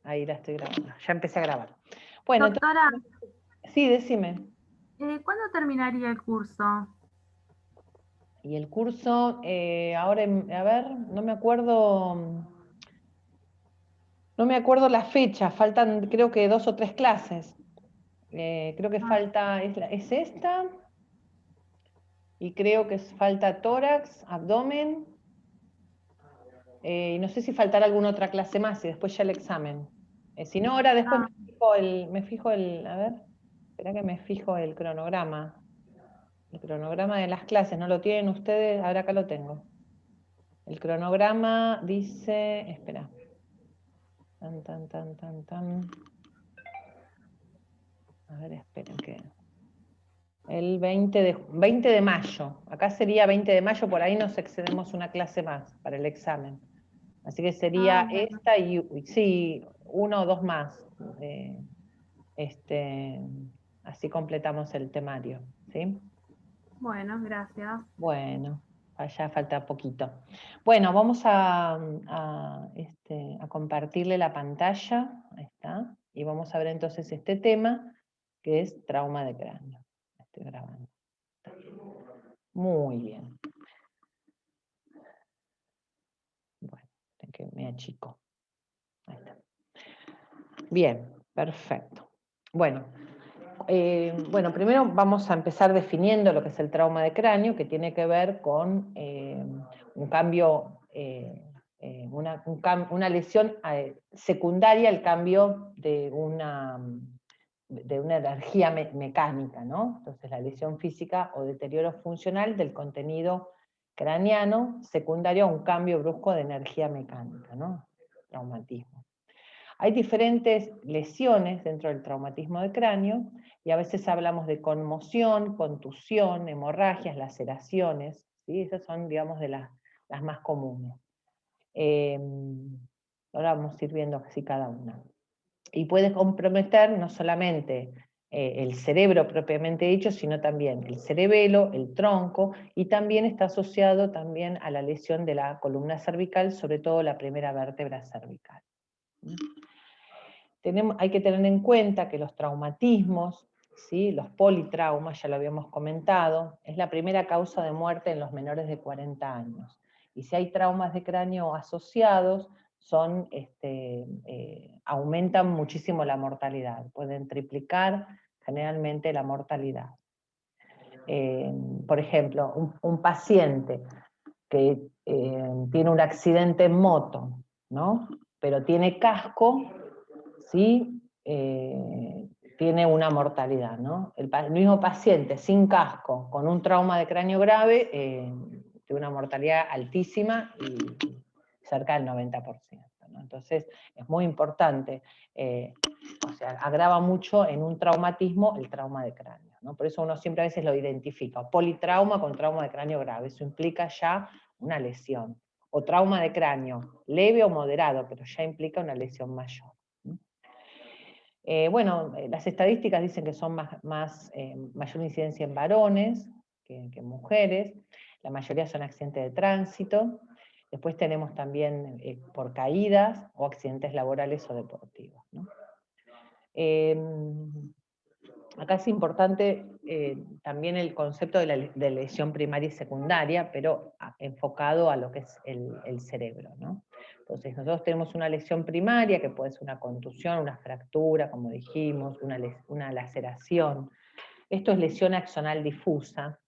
ahí la estoy grabando. Ya empecé a grabar. Bueno, Doctora, entonces, sí, decime. ¿cuándo terminaría el curso? Y el curso, ahora, a ver, no me acuerdo la fecha, faltan creo que 2 o 3 clases. Creo que falta, es esta, y creo que falta tórax, abdomen, y no sé si faltará alguna otra clase más y después ya el examen. Si no, ahora después Ah, a ver, espera que me fijo el cronograma. El cronograma de las clases, ¿no lo tienen ustedes? Ahora acá lo tengo. El cronograma dice, espera. Tan, tan, tan, tan, tan. A ver, esperen que... El 20 de mayo. Acá sería 20 de mayo, por ahí nos excedemos una clase más para el examen. Así que sería bueno, esta y sí, 1 o 2 más. Así completamos el temario, ¿sí? bueno, gracias. Bueno, allá falta poquito. Bueno, vamos a compartirle la pantalla, ahí está, y vamos a ver entonces este tema, que es trauma de cráneo. Estoy grabando. Muy bien. Bueno, que me achico. Ahí está. Bien, perfecto. Bueno, primero vamos a empezar definiendo lo que es el trauma de cráneo, que tiene que ver con un cambio, una lesión secundaria al cambio de una energía mecánica, ¿no? Entonces la lesión física o deterioro funcional del contenido craneano secundario a un cambio brusco de energía mecánica, ¿no? Traumatismo. Hay diferentes lesiones dentro del traumatismo de cráneo, y a veces hablamos de conmoción, contusión, hemorragias, laceraciones, ¿sí? Esas son, digamos, de las más comunes. Ahora vamos a ir viendo así cada una. Y puede comprometer no solamente el cerebro propiamente dicho, sino también el cerebelo, el tronco, y también está asociado también a la lesión de la columna cervical, sobre todo la primera vértebra cervical. Hay que tener en cuenta que los traumatismos, ¿sí? Los politraumas, ya lo habíamos comentado, es la primera causa de muerte en los menores de 40 años. Y si hay traumas de cráneo asociados, aumentan muchísimo la mortalidad, pueden triplicar generalmente la mortalidad. Por ejemplo, un paciente que tiene un accidente en moto, ¿no? Pero tiene casco, ¿sí? Tiene una mortalidad, ¿no? El mismo paciente sin casco, con un trauma de cráneo grave, tiene una mortalidad altísima y cerca del 90%, ¿no? Entonces, es muy importante, o sea, agrava mucho en un traumatismo el trauma de cráneo, ¿no? Por eso uno siempre a veces lo identifica, politrauma con trauma de cráneo grave, eso implica ya una lesión, o trauma de cráneo leve o moderado, pero ya implica una lesión mayor. Las estadísticas dicen que son mayor incidencia en varones que en mujeres, la mayoría son accidentes de tránsito, después tenemos también por caídas o accidentes laborales o deportivos, ¿no? Acá es importante también el concepto de lesión primaria y secundaria, pero enfocado a lo que es el cerebro, ¿no? Entonces nosotros tenemos una lesión primaria, que puede ser una contusión, una fractura, como dijimos, una laceración. Esto es lesión axonal difusa,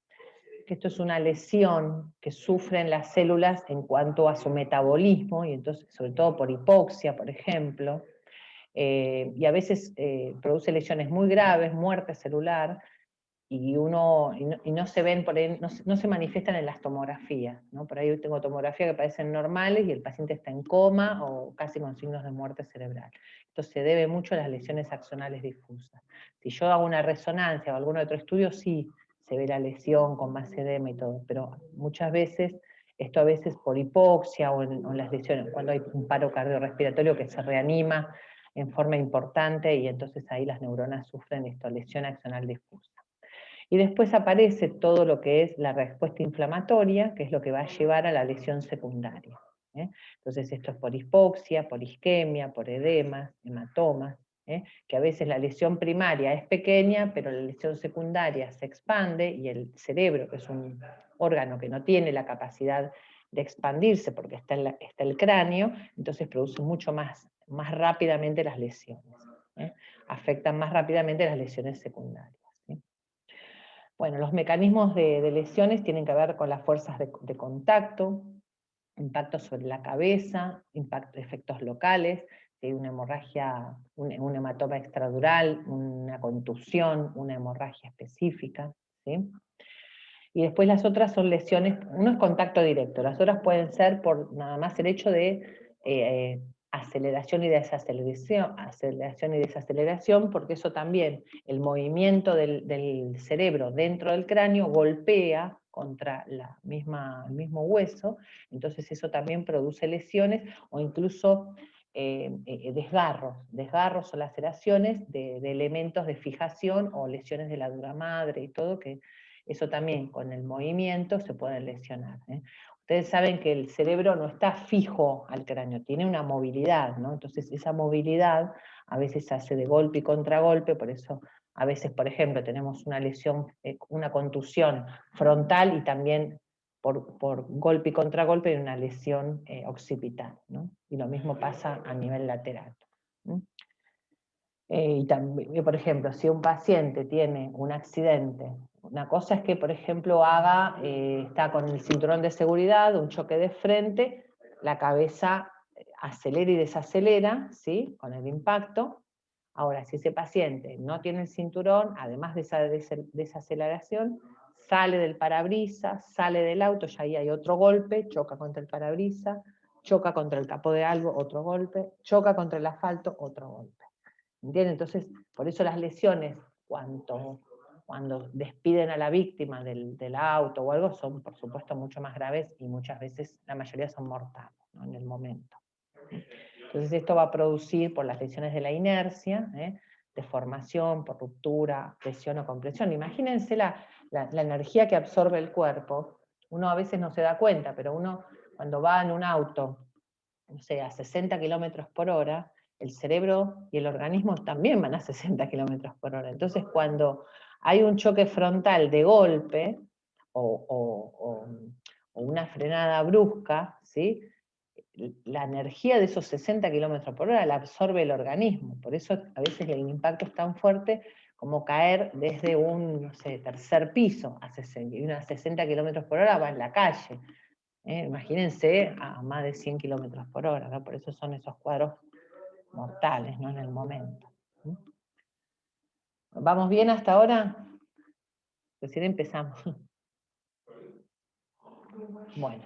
que esto es una lesión que sufren las células en cuanto a su metabolismo, y entonces, sobre todo por hipoxia, por ejemplo, y a veces produce lesiones muy graves, muerte celular, y no se ven, por ahí, no se manifiestan en las tomografías, ¿no? Por ahí tengo tomografías que parecen normales y el paciente está en coma o casi con signos de muerte cerebral. Esto se debe mucho a las lesiones axonales difusas. Si yo hago una resonancia o algún otro estudio, sí se ve la lesión con más edema y todo, pero muchas veces, esto a veces por hipoxia o en las lesiones, cuando hay un paro cardiorrespiratorio que se reanima en forma importante y entonces ahí las neuronas sufren lesión axonal difusa. Y después aparece todo lo que es la respuesta inflamatoria, que es lo que va a llevar a la lesión secundaria. Entonces esto es por hipoxia, por isquemia, por edemas, hematomas, que a veces la lesión primaria es pequeña, pero la lesión secundaria se expande, y el cerebro, que es un órgano que no tiene la capacidad de expandirse porque está el cráneo, entonces produce mucho más rápidamente las lesiones. Afectan más rápidamente las lesiones secundarias. Bueno, los mecanismos de lesiones tienen que ver con las fuerzas de contacto, impacto sobre la cabeza, efectos locales, si hay una hemorragia, un hematoma extradural, una contusión, una hemorragia específica, ¿sí? Y después las otras son lesiones, uno es contacto directo, las otras pueden ser por nada más el hecho de aceleración y desaceleración, porque eso también, el movimiento del cerebro dentro del cráneo golpea contra el mismo hueso, entonces eso también produce lesiones, o incluso desgarros o laceraciones de elementos de fijación, o lesiones de la dura madre y todo, que eso también con el movimiento se puede lesionar. Ustedes saben que el cerebro no está fijo al cráneo, tiene una movilidad, ¿no? Entonces esa movilidad a veces se hace de golpe y contragolpe, por eso a veces, por ejemplo, tenemos una lesión, una contusión frontal, y también por golpe y contragolpe una lesión occipital, ¿no? Y lo mismo pasa a nivel lateral. Y también, por ejemplo, si un paciente tiene un accidente, una cosa es que, por ejemplo, está con el cinturón de seguridad, un choque de frente, la cabeza acelera y desacelera, ¿sí?, con el impacto. Ahora, si ese paciente no tiene el cinturón, además de esa desaceleración, sale del parabrisas, sale del auto, ya ahí hay otro golpe, choca contra el parabrisas, choca contra el capó de algo, otro golpe, choca contra el asfalto, otro golpe. ¿Entienden? Entonces, por eso las lesiones, cuando despiden a la víctima del auto o algo, son por supuesto mucho más graves, y muchas veces, la mayoría son mortales, ¿no?, en el momento. Entonces esto va a producir, por las lesiones de la inercia, deformación, por ruptura, presión o compresión. Imagínense la energía que absorbe el cuerpo. Uno a veces no se da cuenta, pero uno cuando va en un auto, no sé, a 60 kilómetros por hora, el cerebro y el organismo también van a 60 kilómetros por hora. Entonces, cuando hay un choque frontal de golpe, o una frenada brusca, ¿sí?, la energía de esos 60 kilómetros por hora la absorbe el organismo. Por eso a veces el impacto es tan fuerte como caer desde un, no sé, tercer piso a 60, y unos 60 kilómetros por hora va en la calle. Imagínense a más de 100 kilómetros por hora, ¿no? Por eso son esos cuadros mortales, ¿no?, en el momento. ¿Vamos bien hasta ahora? Recién empezamos. Bueno.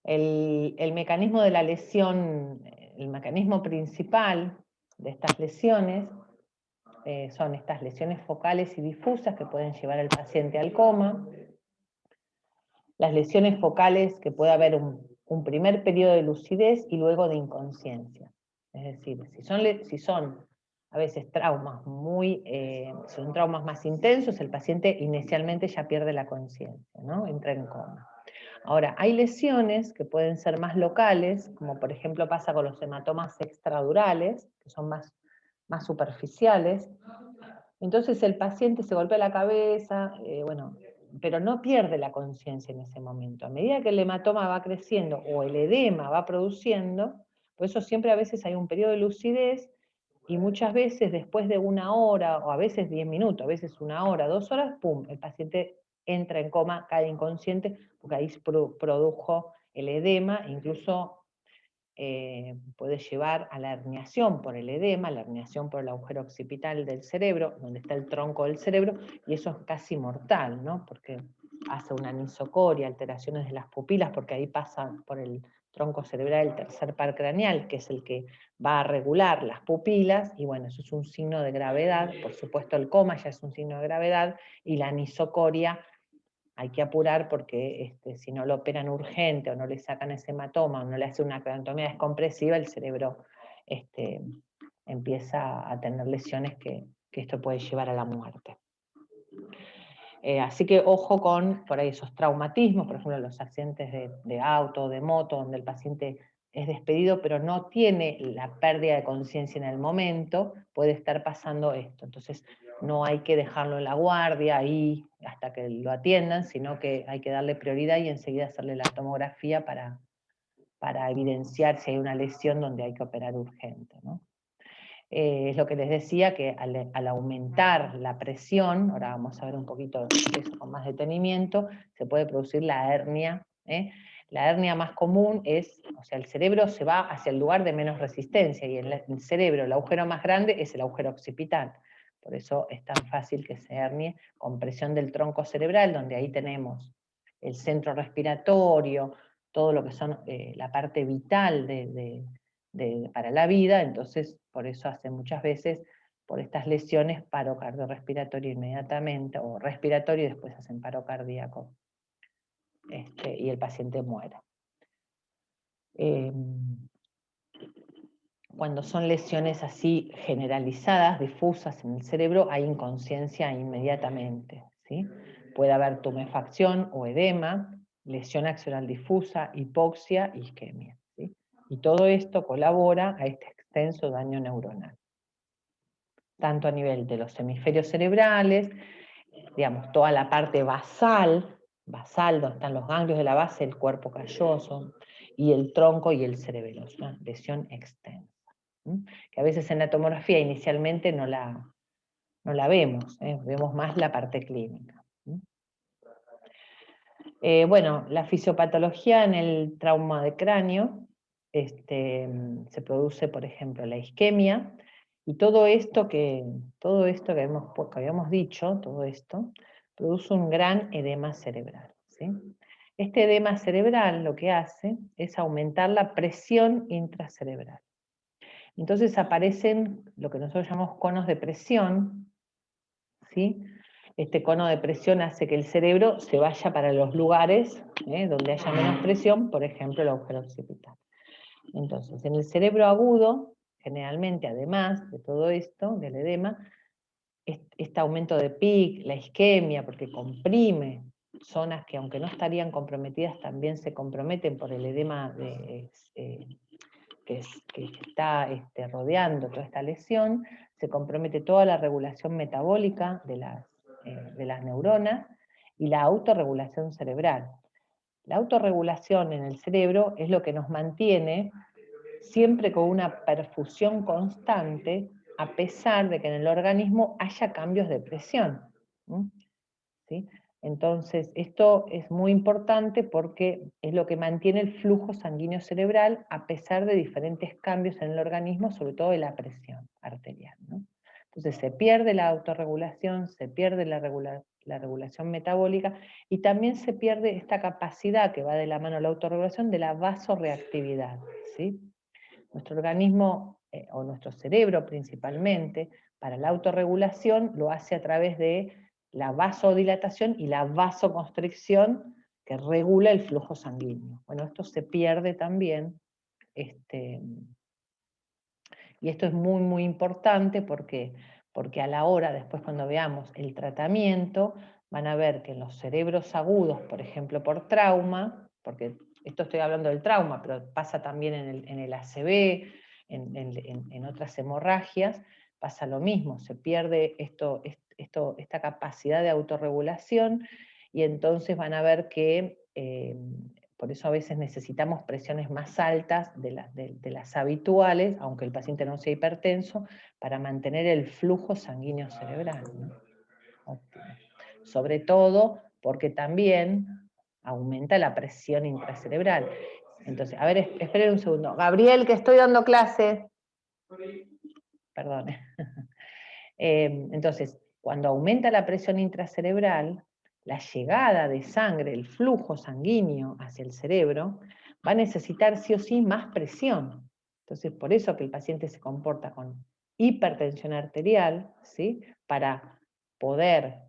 El mecanismo de la lesión, el mecanismo principal de estas lesiones, son estas lesiones focales y difusas que pueden llevar al paciente al coma. Las lesiones focales, que puede haber un primer periodo de lucidez y luego de inconsciencia. Es decir, si son a veces traumas son traumas más intensos, el paciente inicialmente ya pierde la conciencia, ¿no?, entra en coma. Ahora, hay lesiones que pueden ser más locales, como por ejemplo pasa con los hematomas extradurales, que son más superficiales. Entonces el paciente se golpea la cabeza, pero no pierde la conciencia en ese momento. A medida que el hematoma va creciendo o el edema va produciendo, por eso siempre a veces hay un periodo de lucidez, y muchas veces después de 1 hora, o a veces 10 minutos, a veces 1 hora, 2 horas, ¡pum!, el paciente entra en coma, cae inconsciente, porque ahí produjo el edema, incluso puede llevar a la herniación por el edema, la herniación por el agujero occipital del cerebro, donde está el tronco del cerebro, y eso es casi mortal, ¿no?, porque hace una anisocoria, alteraciones de las pupilas, porque ahí pasa por el tronco cerebral el tercer par craneal, que es el que va a regular las pupilas, y bueno, eso es un signo de gravedad. Por supuesto el coma ya es un signo de gravedad, y la anisocoria hay que apurar, porque si no lo operan urgente, o no le sacan ese hematoma, o no le hacen una craniotomía descompresiva, el cerebro empieza a tener lesiones que esto puede llevar a la muerte. Así que ojo con por ahí esos traumatismos, por ejemplo los accidentes de auto o de moto, donde el paciente es despedido pero no tiene la pérdida de conciencia en el momento, puede estar pasando esto. Entonces no hay que dejarlo en la guardia ahí hasta que lo atiendan, sino que hay que darle prioridad y enseguida hacerle la tomografía para evidenciar si hay una lesión donde hay que operar urgente, ¿no? Es lo que les decía, que al aumentar la presión, ahora vamos a ver un poquito de eso con más detenimiento, se puede producir la hernia. La hernia más común es, o sea, el cerebro se va hacia el lugar de menos resistencia, y el cerebro, el agujero más grande es el agujero occipital. Por eso es tan fácil que se hernie con presión del tronco cerebral, donde ahí tenemos el centro respiratorio, todo lo que son la parte vital para la vida. Entonces por eso hacen muchas veces, por estas lesiones, paro cardiorrespiratorio inmediatamente, o respiratorio, y después hacen paro cardíaco, y el paciente muere. Cuando son lesiones así generalizadas, difusas en el cerebro, hay inconsciencia inmediatamente, ¿sí? Puede haber tumefacción o edema, lesión axonal difusa, hipoxia, isquemia, ¿sí? Y todo esto colabora a este extenso daño neuronal, tanto a nivel de los hemisferios cerebrales, digamos, toda la parte basal, donde están los ganglios de la base, el cuerpo calloso, y el tronco y el cerebelo. Es una lesión extensa, que a veces en la tomografía inicialmente no la vemos, vemos más la parte clínica. Bueno, la fisiopatología en el trauma de cráneo, se produce, por ejemplo, la isquemia, y todo esto que habíamos dicho, todo esto, produce un gran edema cerebral, ¿sí? Este edema cerebral lo que hace es aumentar la presión intracerebral. Entonces aparecen lo que nosotros llamamos conos de presión, ¿sí? Este cono de presión hace que el cerebro se vaya para los lugares donde haya menos presión, por ejemplo el agujero occipital. Entonces, en el cerebro agudo, generalmente, además de todo esto, del edema, este aumento de PIC, la isquemia, porque comprime zonas que aunque no estarían comprometidas, también se comprometen por el edema que está rodeando toda esta lesión, se compromete toda la regulación metabólica de las neuronas y la autorregulación cerebral. La autorregulación en el cerebro es lo que nos mantiene siempre con una perfusión constante, a pesar de que en el organismo haya cambios de presión. ¿Sí? Entonces, esto es muy importante porque es lo que mantiene el flujo sanguíneo cerebral a pesar de diferentes cambios en el organismo, sobre todo de la presión arterial, ¿no? Entonces se pierde la autorregulación, se pierde la regulación metabólica, y también se pierde esta capacidad que va de la mano a la autorregulación de la vasoreactividad, ¿sí? Nuestro organismo, o nuestro cerebro principalmente, para la autorregulación lo hace a través de la vasodilatación y la vasoconstricción, que regula el flujo sanguíneo. Bueno, esto se pierde también, y esto es muy, muy importante porque a la hora, después cuando veamos el tratamiento, van a ver que en los cerebros agudos, por ejemplo por trauma, porque esto estoy hablando del trauma, pero pasa también en el ACV, en otras hemorragias, pasa lo mismo, se pierde esta capacidad de autorregulación, y entonces van a ver que por eso a veces necesitamos presiones más altas de las habituales, aunque el paciente no sea hipertenso, para mantener el flujo sanguíneo cerebral, ¿no? Óptimo. Sobre todo porque también aumenta la presión intracerebral. Entonces, a ver, esperen un segundo. Gabriel, que estoy dando clase. Perdone. Entonces, cuando aumenta la presión intracerebral, la llegada de sangre, el flujo sanguíneo hacia el cerebro, va a necesitar sí o sí más presión. Entonces, por eso que el paciente se comporta con hipertensión arterial, ¿sí? Para poder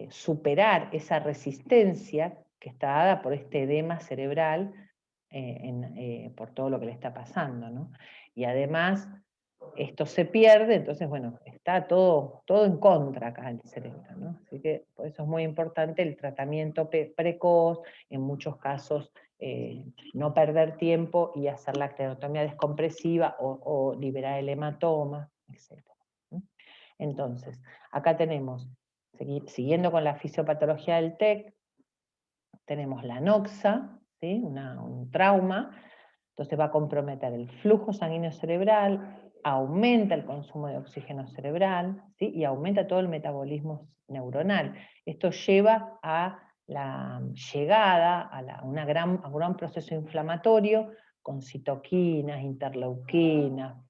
superar esa resistencia que está dada por este edema cerebral, por todo lo que le está pasando, ¿no? Y además, esto se pierde, entonces, bueno, está todo en contra acá del cerebro, ¿no? Así que por eso es muy importante el tratamiento precoz, en muchos casos no perder tiempo y hacer la clerotomía descompresiva o liberar el hematoma, etc. Entonces, acá tenemos, siguiendo con la fisiopatología del TEC, tenemos la noxa, ¿sí? Un trauma, entonces va a comprometer el flujo sanguíneo cerebral, aumenta el consumo de oxígeno cerebral, ¿sí? Y aumenta todo el metabolismo neuronal. Esto lleva a la llegada a un gran proceso inflamatorio con citoquinas, interleuquinas, un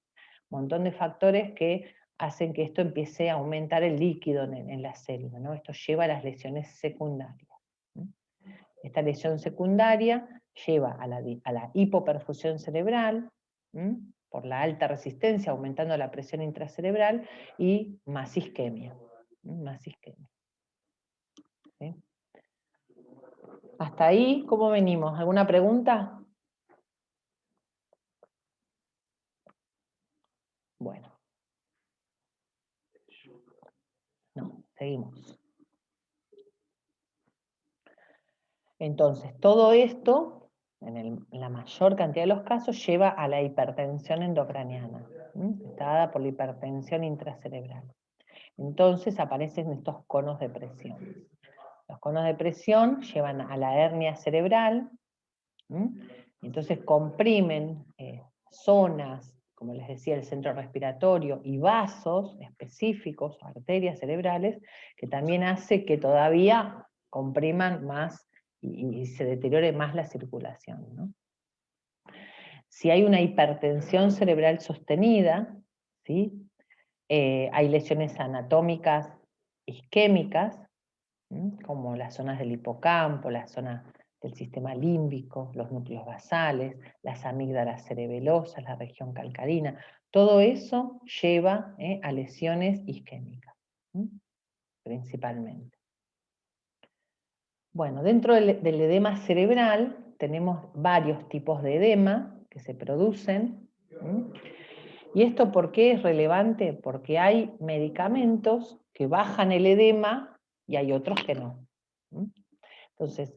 montón de factores que hacen que esto empiece a aumentar el líquido en la célula, ¿no? Esto lleva a las lesiones secundarias. Esta lesión secundaria lleva a la hipoperfusión cerebral, por la alta resistencia, aumentando la presión intracerebral, y más isquemia. Más isquemia. ¿Sí? Hasta ahí, ¿cómo venimos? ¿Alguna pregunta? Bueno. No, seguimos. Entonces, todo esto, en la mayor cantidad de los casos, lleva a la hipertensión endocraniana. Está dada por la hipertensión intracerebral. Entonces aparecen estos conos de presión. Los conos de presión llevan a la hernia cerebral, entonces comprimen zonas, como les decía, el centro respiratorio, y vasos específicos, arterias cerebrales, que también hace que todavía compriman más y se deteriore más la circulación, ¿no? Si hay una hipertensión cerebral sostenida, ¿sí? Hay lesiones anatómicas isquémicas, como las zonas del hipocampo, la zona del sistema límbico, los núcleos basales, las amígdalas cerebelosas, la región calcarina. Todo eso lleva a lesiones isquémicas, principalmente. Bueno, dentro del edema cerebral tenemos varios tipos de edema que se producen. ¿Y esto por qué es relevante? Porque hay medicamentos que bajan el edema y hay otros que no. Entonces,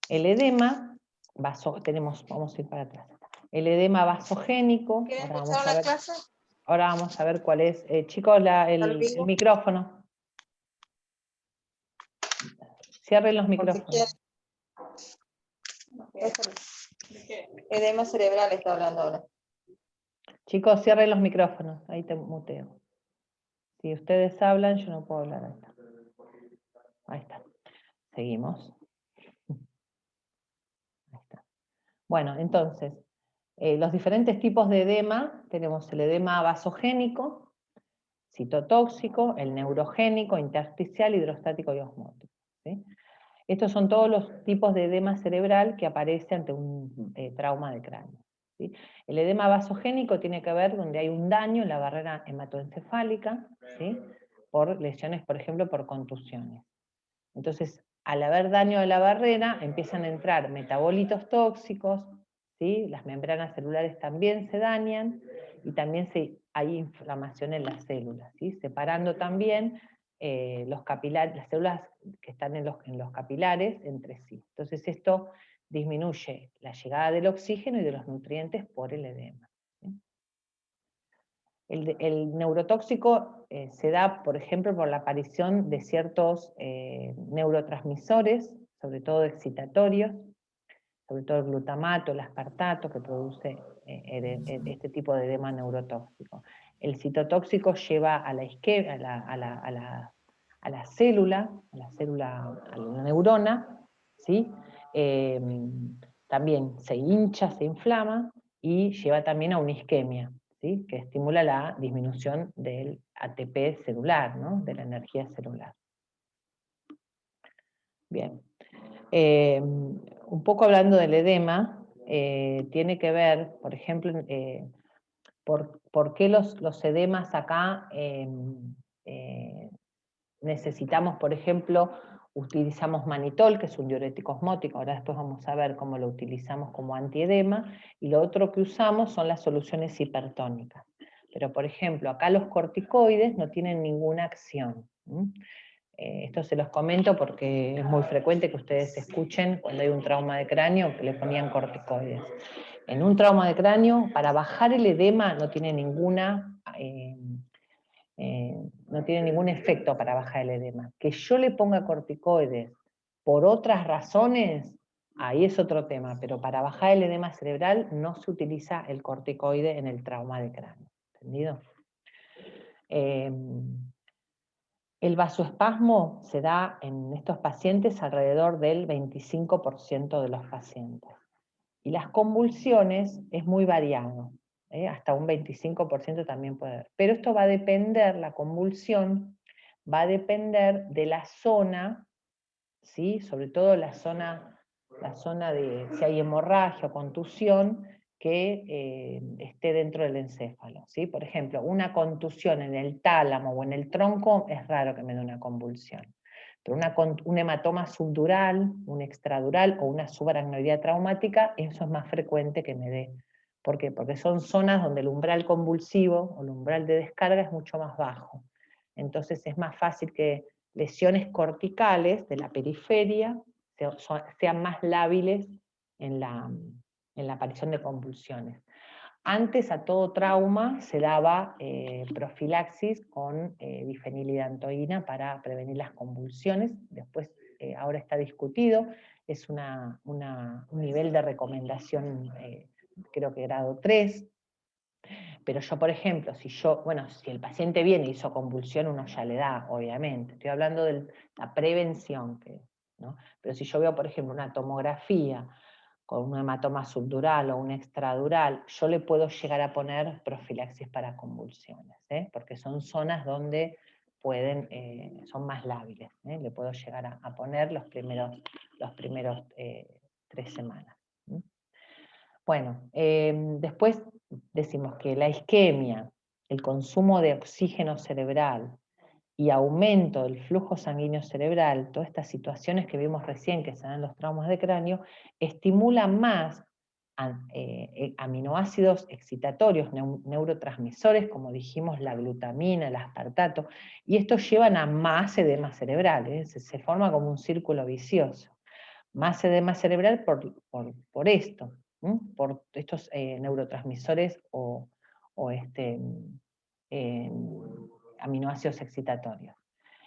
el edema, vamos a ir para atrás. El edema vasogénico, ahora vamos a ver cuál es. Chicos, el micrófono. Cierren los micrófonos. Edema cerebral está hablando ahora. Chicos, cierren los micrófonos, ahí te muteo. Si ustedes hablan, yo no puedo hablar. Ahí está. Seguimos. Ahí está. Bueno, entonces, los diferentes tipos de edema, tenemos el edema vasogénico, citotóxico, el neurogénico, intersticial, hidrostático y osmótico, ¿sí? Estos son todos los tipos de edema cerebral que aparece ante un trauma de cráneo, ¿sí? El edema vasogénico tiene que ver donde hay un daño en la barrera hematoencefálica, ¿sí? Por lesiones, por ejemplo, por contusiones. Entonces, al haber daño de la barrera, empiezan a entrar metabolitos tóxicos, ¿sí? Las membranas celulares también se dañan, y también hay inflamación en las células, ¿sí? Separando también los capilares, las células que están en los capilares entre sí. Entonces esto disminuye la llegada del oxígeno y de los nutrientes por el edema, ¿sí? El neurotóxico se da, por ejemplo, por la aparición de ciertos neurotransmisores, sobre todo excitatorios, sobre todo el glutamato, el aspartato, que produce este tipo de edema neurotóxico. El citotóxico lleva a la célula, a la neurona, ¿sí? También se hincha, se inflama, y lleva también a una isquemia, ¿sí? Que estimula la disminución del ATP celular, ¿no? De la energía celular. Bien. Un poco hablando del edema, tiene que ver, por ejemplo, por qué los edemas acá necesitamos, por ejemplo, utilizamos manitol, que es un diurético osmótico, ahora después vamos a ver cómo lo utilizamos como antiedema, y lo otro que usamos son las soluciones hipertónicas. Pero, por ejemplo, acá los corticoides no tienen ninguna acción. Esto se los comento porque es muy frecuente que ustedes escuchen cuando hay un trauma de cráneo que le ponían corticoides. En un trauma de cráneo, para bajar el edema no tiene no tiene ningún efecto para bajar el edema. Que yo le ponga corticoides por otras razones, ahí es otro tema, pero para bajar el edema cerebral no se utiliza el corticoide en el trauma de cráneo. ¿Entendido? El vasoespasmo se da en estos pacientes alrededor del 25% de los pacientes. Y las convulsiones es muy variado, hasta un 25% también puede haber. Pero esto va a depender, la convulsión va a depender de la zona, ¿sí? Sobre todo la zona de si hay hemorragia o contusión, que esté dentro del encéfalo, ¿sí? Por ejemplo, una contusión en el tálamo o en el tronco es raro que me dé una convulsión. Pero un hematoma subdural, un extradural o una subaracnoidea traumática, eso es más frecuente que me dé. ¿Por qué? Porque son zonas donde el umbral convulsivo o el umbral de descarga es mucho más bajo. Entonces es más fácil que lesiones corticales de la periferia sean más lábiles en la aparición de convulsiones. Antes a todo trauma se daba profilaxis con difenilidantoína para prevenir las convulsiones, después ahora está discutido, es un nivel de recomendación, creo que grado 3, pero yo, por ejemplo, si el paciente viene y hizo convulsión, uno ya le da, obviamente, estoy hablando de la prevención, ¿no? Pero si yo veo, por ejemplo, una tomografía con un hematoma subdural o un extradural, yo le puedo llegar a poner profilaxis para convulsiones, porque son zonas donde son más lábiles, le puedo llegar a poner los primeros 3 semanas. Bueno, después decimos que la isquemia, el consumo de oxígeno cerebral y aumento del flujo sanguíneo cerebral, todas estas situaciones que vimos recién que se dan en los traumas de cráneo, estimulan más aminoácidos excitatorios, neurotransmisores, como dijimos, la glutamina, el aspartato, y estos llevan a más edema cerebral, se forma como un círculo vicioso. Más edema cerebral por esto, por estos neurotransmisores o aminoácidos excitatorios.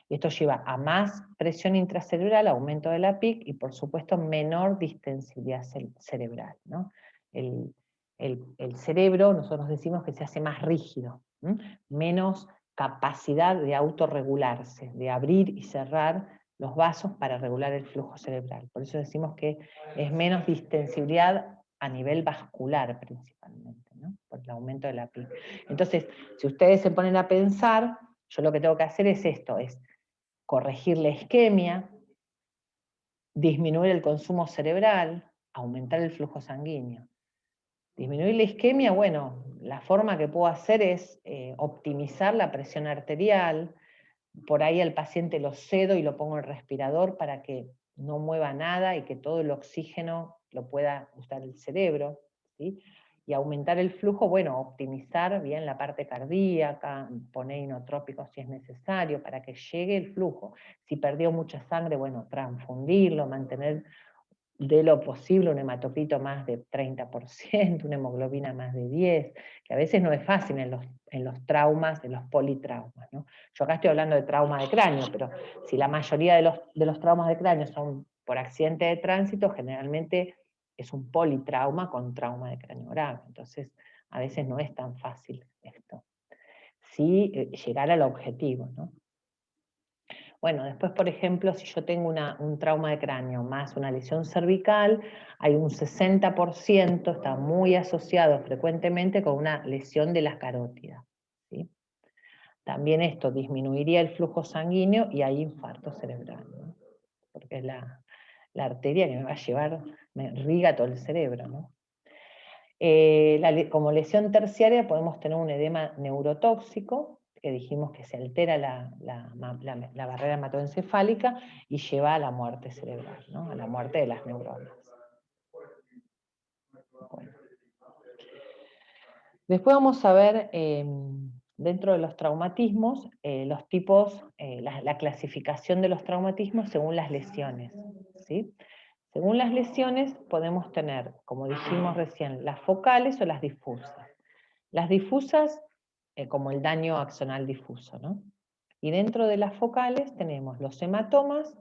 Y esto lleva a más presión intracerebral, aumento de la PIC y por supuesto menor distensibilidad cerebral, ¿no? El cerebro, nosotros decimos que se hace más rígido, menos capacidad de autorregularse, de abrir y cerrar los vasos para regular el flujo cerebral. Por eso decimos que es menos distensibilidad a nivel vascular principalmente, ¿no? Por el aumento de la PIC. Entonces, si ustedes se ponen a pensar, yo lo que tengo que hacer es esto, es corregir la isquemia, disminuir el consumo cerebral, aumentar el flujo sanguíneo. Disminuir la isquemia, bueno, la forma que puedo hacer es optimizar la presión arterial, por ahí al paciente lo cedo y lo pongo en respirador para que no mueva nada y que todo el oxígeno lo pueda usar el cerebro, ¿sí? Y aumentar el flujo, bueno, optimizar bien la parte cardíaca, poner inotrópicos si es necesario para que llegue el flujo. Si perdió mucha sangre, bueno, transfundirlo, mantener de lo posible un hematocrito más de 30%, una hemoglobina más de 10, que a veces no es fácil en los traumas, en los politraumas, ¿no? Yo acá estoy hablando de trauma de cráneo, pero si la mayoría de los traumas de cráneo son por accidente de tránsito, generalmente es un politrauma con trauma de cráneo grave, entonces a veces no es tan fácil esto. Sí, llegar al objetivo, ¿no? Bueno, después, por ejemplo, si yo tengo un trauma de cráneo más una lesión cervical, hay un 60%, está muy asociado frecuentemente con una lesión de las carótidas, ¿sí? También esto disminuiría el flujo sanguíneo y hay infarto cerebral, ¿no? Porque es la arteria que me va a llevar, me irriga todo el cerebro, ¿no? Como lesión terciaria podemos tener un edema neurotóxico, que dijimos que se altera la barrera hematoencefálica y lleva a la muerte cerebral, ¿no? A la muerte de las neuronas. Bueno. Después vamos a ver, dentro de los traumatismos, los tipos, la clasificación de los traumatismos según las lesiones, ¿sí? Según las lesiones podemos tener, como dijimos recién, las focales o las difusas. Las difusas, como el daño axonal difuso, ¿no? Y dentro de las focales tenemos los hematomas,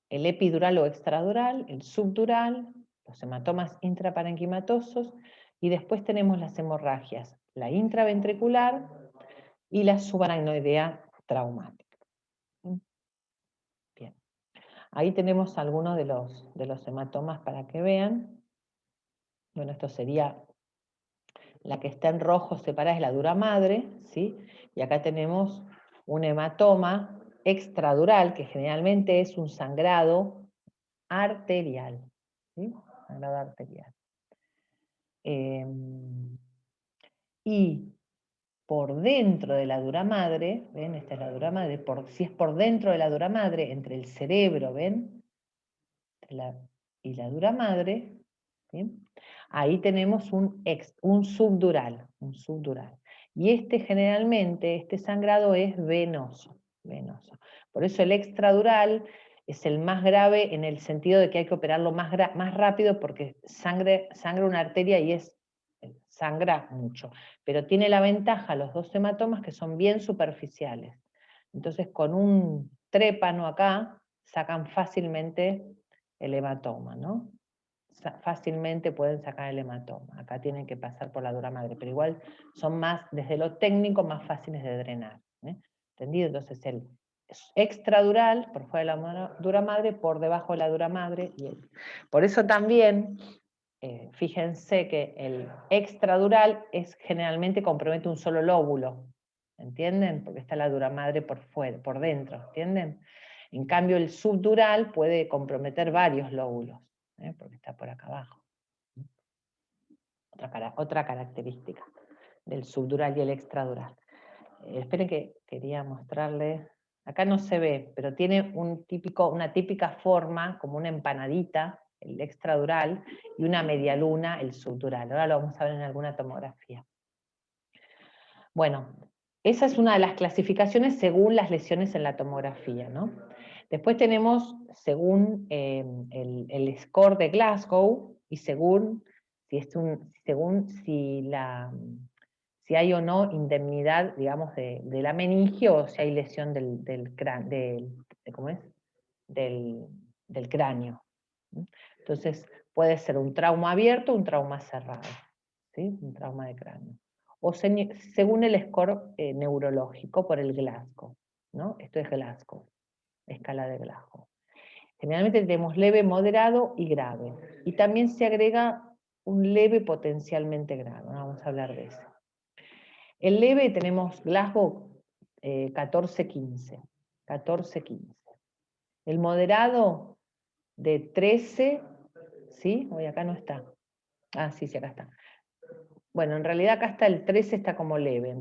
el epidural o extradural, el subdural, los hematomas intraparenquimatosos, y después tenemos las hemorragias, la intraventricular y la subaracnoidea traumática. Bien. Ahí tenemos algunos de los hematomas para que vean. Bueno, esto sería, la que está en rojo separada es la dura madre, ¿sí? Y acá tenemos un hematoma extradural, que generalmente es un sangrado arterial, ¿sí? Sangrado arterial. Y por dentro de la dura madre, ¿ven? Esta es la dura madre, si es por dentro de la dura madre, entre el cerebro, ¿ven? Y la dura madre, ¿sí? Ahí tenemos un subdural, Y generalmente, este sangrado es venoso. Por eso el extradural es el más grave en el sentido de que hay que operarlo más rápido porque sangra una arteria y sangra mucho. Pero tiene la ventaja los dos hematomas que son bien superficiales. Entonces con un trépano acá sacan fácilmente el hematoma, ¿no? Fácilmente pueden sacar el hematoma. Acá tienen que pasar por la dura madre, pero igual son más, desde lo técnico, más fáciles de drenar. ¿Entendido? Entonces el extradural, por fuera de la dura madre, por debajo de la dura madre. Por eso también, fíjense que el extradural generalmente compromete un solo lóbulo. ¿Entienden? Porque está la dura madre por fuera, por dentro. ¿Entienden? En cambio, el subdural puede comprometer varios lóbulos, porque está por acá abajo. Otra característica del subdural y el extradural. Esperen que quería mostrarles. Acá no se ve, pero tiene una típica forma, como una empanadita, el extradural, y una medialuna, el subdural. Ahora lo vamos a ver en alguna tomografía. Bueno, esa es una de las clasificaciones según las lesiones en la tomografía, ¿no? Después tenemos según el score de Glasgow y según si hay o no indemnidad, digamos, de la meninge o si hay lesión del cráneo. Entonces, puede ser un trauma abierto o un trauma cerrado, ¿sí? Un trauma de cráneo. O según el score neurológico por el Glasgow, ¿no? Esto es Glasgow, escala de Glasgow. Generalmente tenemos leve, moderado y grave. Y también se agrega un leve potencialmente grave. Vamos a hablar de eso. El leve tenemos Glasgow 14-15. 14-15. El moderado de 13, ¿sí? Hoy acá no está. Ah, sí, acá está. Bueno, en realidad acá está el 13, está como leve.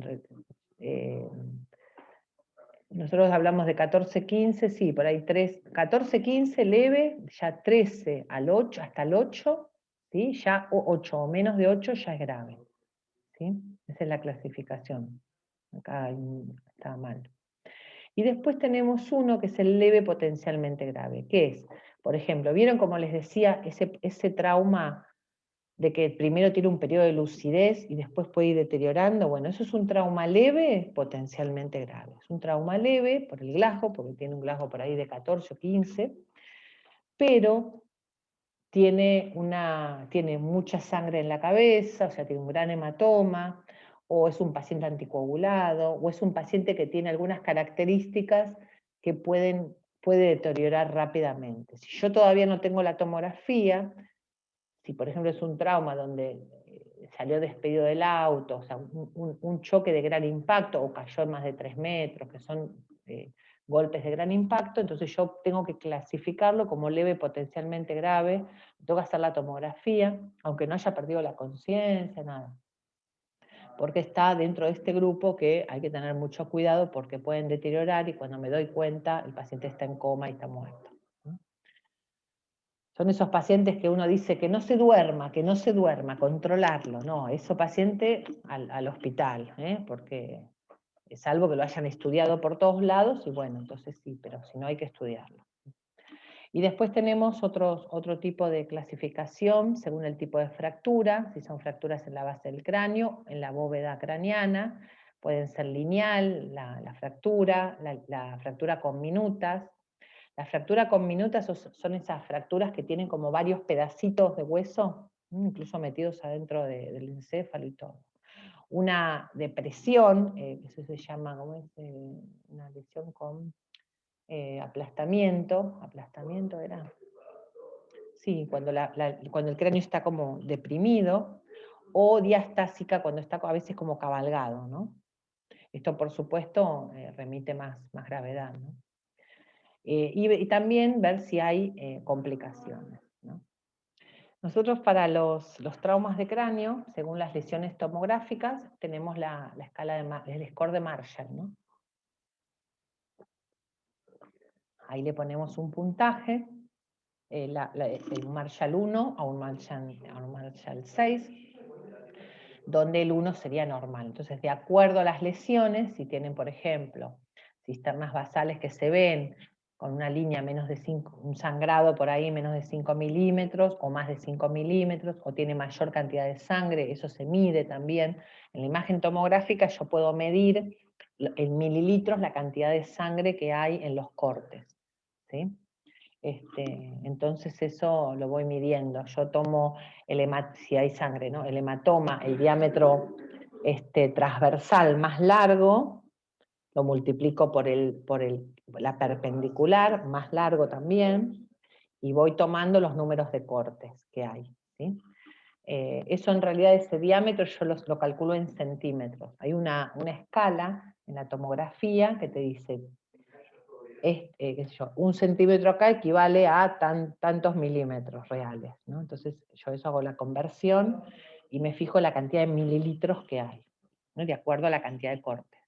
Nosotros hablamos de 14-15, sí, por ahí 14-15 leve, ya 13 al 8, hasta el 8, ¿sí? Ya 8 o menos de 8 ya es grave, ¿sí? Esa es la clasificación. Acá está mal. Y después tenemos uno que es el leve potencialmente grave, que es, por ejemplo, ¿vieron como les decía ese trauma de que primero tiene un periodo de lucidez y después puede ir deteriorando? Bueno, eso es un trauma leve, potencialmente grave. Es un trauma leve por el Glasgow, porque tiene un Glasgow por ahí de 14 o 15, pero tiene mucha sangre en la cabeza, o sea, tiene un gran hematoma, o es un paciente anticoagulado, o es un paciente que tiene algunas características que puede deteriorar rápidamente. Si yo todavía no tengo la tomografía, si por ejemplo es un trauma donde salió despedido del auto, o sea, un choque de gran impacto, o cayó más de 3 metros, que son golpes de gran impacto, entonces yo tengo que clasificarlo como leve potencialmente grave, tengo que hacer la tomografía, aunque no haya perdido la conciencia, nada. Porque está dentro de este grupo que hay que tener mucho cuidado porque pueden deteriorar y cuando me doy cuenta el paciente está en coma y está muerto. Son esos pacientes que uno dice que no se duerma, controlarlo. No, ese paciente al hospital, porque salvo que lo hayan estudiado por todos lados, y bueno, entonces sí, pero si no hay que estudiarlo. Y después tenemos otro tipo de clasificación según el tipo de fractura, si son fracturas en la base del cráneo, en la bóveda craneana, pueden ser lineal, la fractura, la fractura con minutas. La fractura con minutas son esas fracturas que tienen como varios pedacitos de hueso, incluso metidos adentro del encéfalo y todo. Una depresión, eso se llama, ¿cómo es? Una lesión con aplastamiento era. Sí, cuando el cráneo está como deprimido, o diastásica cuando está a veces como cabalgado, ¿no? Esto por supuesto remite más gravedad, ¿no? Y también ver si hay complicaciones, ¿no? Nosotros para los traumas de cráneo, según las lesiones tomográficas, tenemos la escala el score de Marshall, ¿no? Ahí le ponemos un puntaje, un Marshall 1 a un Marshall 6, donde el 1 sería normal. Entonces, de acuerdo a las lesiones, si tienen, por ejemplo, cisternas basales que se ven con una línea menos de 5, un sangrado por ahí menos de 5 milímetros, o más de 5 milímetros, o tiene mayor cantidad de sangre, eso se mide también. En la imagen tomográfica yo puedo medir en mililitros la cantidad de sangre que hay en los cortes, ¿sí? Entonces eso lo voy midiendo. Yo tomo si hay sangre, ¿no? El hematoma, el diámetro transversal más largo, lo multiplico por la perpendicular, más largo también, y voy tomando los números de cortes que hay, ¿sí? Eso en realidad, ese diámetro yo lo calculo en centímetros. Hay una escala en la tomografía que te dice, qué sé yo, 1 centímetro acá equivale a tantos milímetros reales, ¿no? Entonces yo eso hago la conversión y me fijo la cantidad de mililitros que hay, ¿no? De acuerdo a la cantidad de cortes.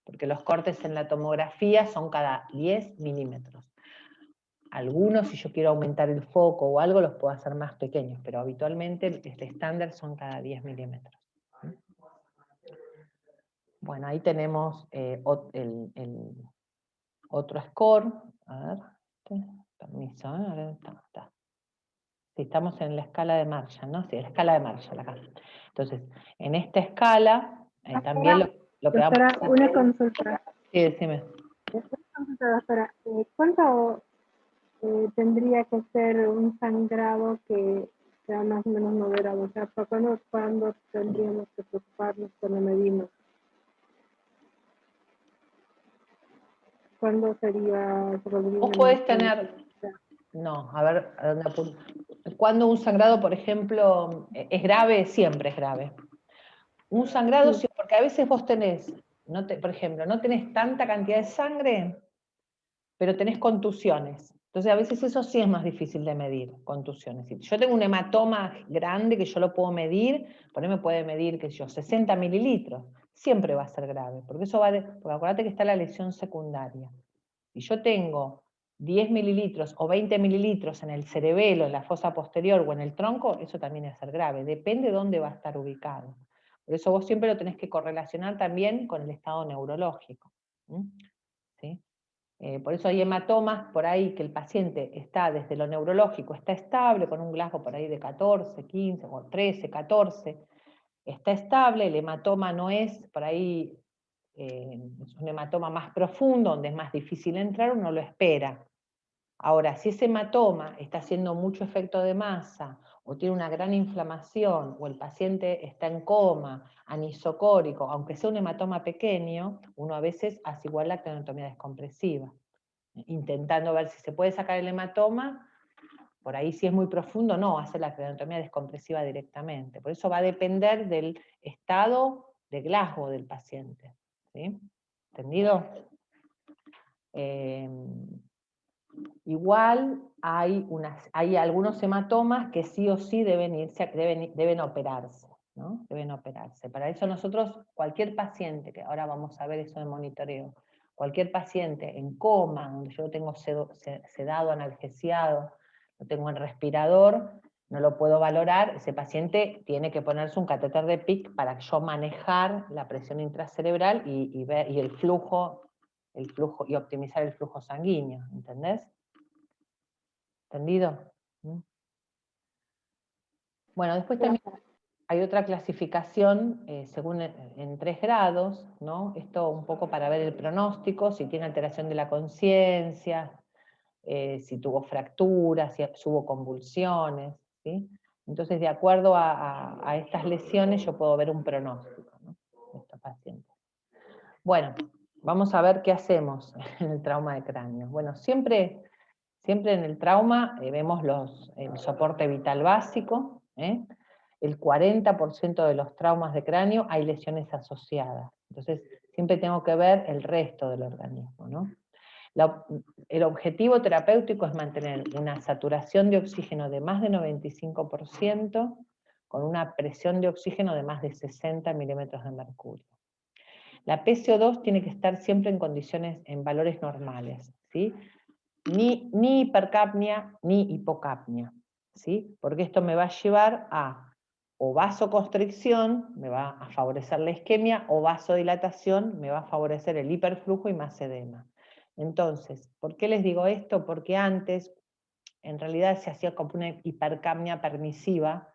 Porque los cortes en la tomografía son cada 10 milímetros. Algunos, si yo quiero aumentar el foco o algo, los puedo hacer más pequeños, pero habitualmente el estándar son cada 10 milímetros. Bueno, ahí tenemos otro score. A ver, permiso, ahora está. Sí, estamos en la escala de Marshall, ¿no? Sí, la escala de Marshall acá. Entonces, en esta escala, también lo que vamos a hacer... Una consulta. Sí, decime. Doctora, ¿cuánto tendría que ser un sangrado que sea más o menos moderado? O sea, ¿cuándo tendríamos que preocuparnos cuando medimos? ¿Cuándo sería probablemente? Vos podés tener... No, a ver, ¿a dónde apunto? Cuando un sangrado, por ejemplo, es grave, siempre es grave. Un sangrado, sí, porque a veces vos tenés, por ejemplo, no tenés tanta cantidad de sangre, pero tenés contusiones. Entonces a veces eso sí es más difícil de medir, contusiones. Si yo tengo un hematoma grande que yo lo puedo medir, por ahí me puede medir, qué sé yo, 60 mililitros, siempre va a ser grave, porque eso porque acuérdate que está la lesión secundaria. Si yo tengo 10 mililitros o 20 mililitros en el cerebelo, en la fosa posterior o en el tronco, eso también va a ser grave, depende de dónde va a estar ubicado. Por eso vos siempre lo tenés que correlacionar también con el estado neurológico. ¿Sí? Por eso hay hematomas por ahí que el paciente está desde lo neurológico, está estable, con un Glasgow por ahí de 14, 15, o 13, 14, está estable, el hematoma no es por ahí, es un hematoma más profundo, donde es más difícil entrar, uno lo espera. Ahora, si ese hematoma está haciendo mucho efecto de masa, o tiene una gran inflamación, o el paciente está en coma, anisocórico, aunque sea un hematoma pequeño, uno a veces hace igual la craniotomía descompresiva, intentando ver si se puede sacar el hematoma. Por ahí si es muy profundo, no, hacer la craniotomía descompresiva directamente. Por eso va a depender del estado de Glasgow del paciente. ¿Sí? ¿Entendido? Igual hay algunos hematomas que sí o sí deben operarse, ¿no? Deben operarse. Para eso nosotros, cualquier paciente, que ahora vamos a ver eso de monitoreo, cualquier paciente en coma, donde yo lo tengo sedado, analgesiado, lo tengo en respirador, no lo puedo valorar, ese paciente tiene que ponerse un catéter de PICC para yo manejar la presión intracerebral y ver el flujo y optimizar el flujo sanguíneo, ¿entendés? ¿Entendido? ¿Mm? Bueno, después también hay otra clasificación según en 3 grados, ¿no? Esto un poco para ver el pronóstico, si tiene alteración de la conciencia, si tuvo fracturas, si hubo convulsiones, ¿sí? Entonces, de acuerdo a estas lesiones, yo puedo ver un pronóstico, ¿no?, de estos pacientes. Bueno, vamos a ver qué hacemos en el trauma de cráneo. Bueno, siempre en el trauma vemos el soporte vital básico, el 40% de los traumas de cráneo hay lesiones asociadas. Entonces, siempre tengo que ver el resto del organismo, ¿no? El objetivo terapéutico es mantener una saturación de oxígeno de más de 95% con una presión de oxígeno de más de 60 milímetros de mercurio. La PCO2 tiene que estar siempre en valores normales, ¿sí? Ni hipercapnia ni hipocapnia, ¿sí? Porque esto me va a llevar a o vasoconstricción, me va a favorecer la isquemia, o vasodilatación, me va a favorecer el hiperflujo y más edema. Entonces, ¿por qué les digo esto? Porque antes, en realidad se hacía como una hipercapnia permisiva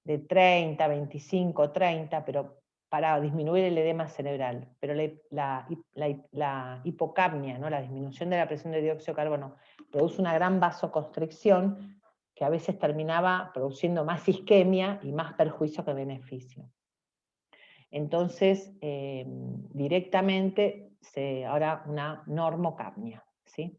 de 30, 25, 30, pero para disminuir el edema cerebral. Pero la hipocapnia, ¿no?, la disminución de la presión de dióxido de carbono, produce una gran vasoconstricción que a veces terminaba produciendo más isquemia y más perjuicio que beneficio. Entonces, directamente, ahora una normocapnia, ¿sí?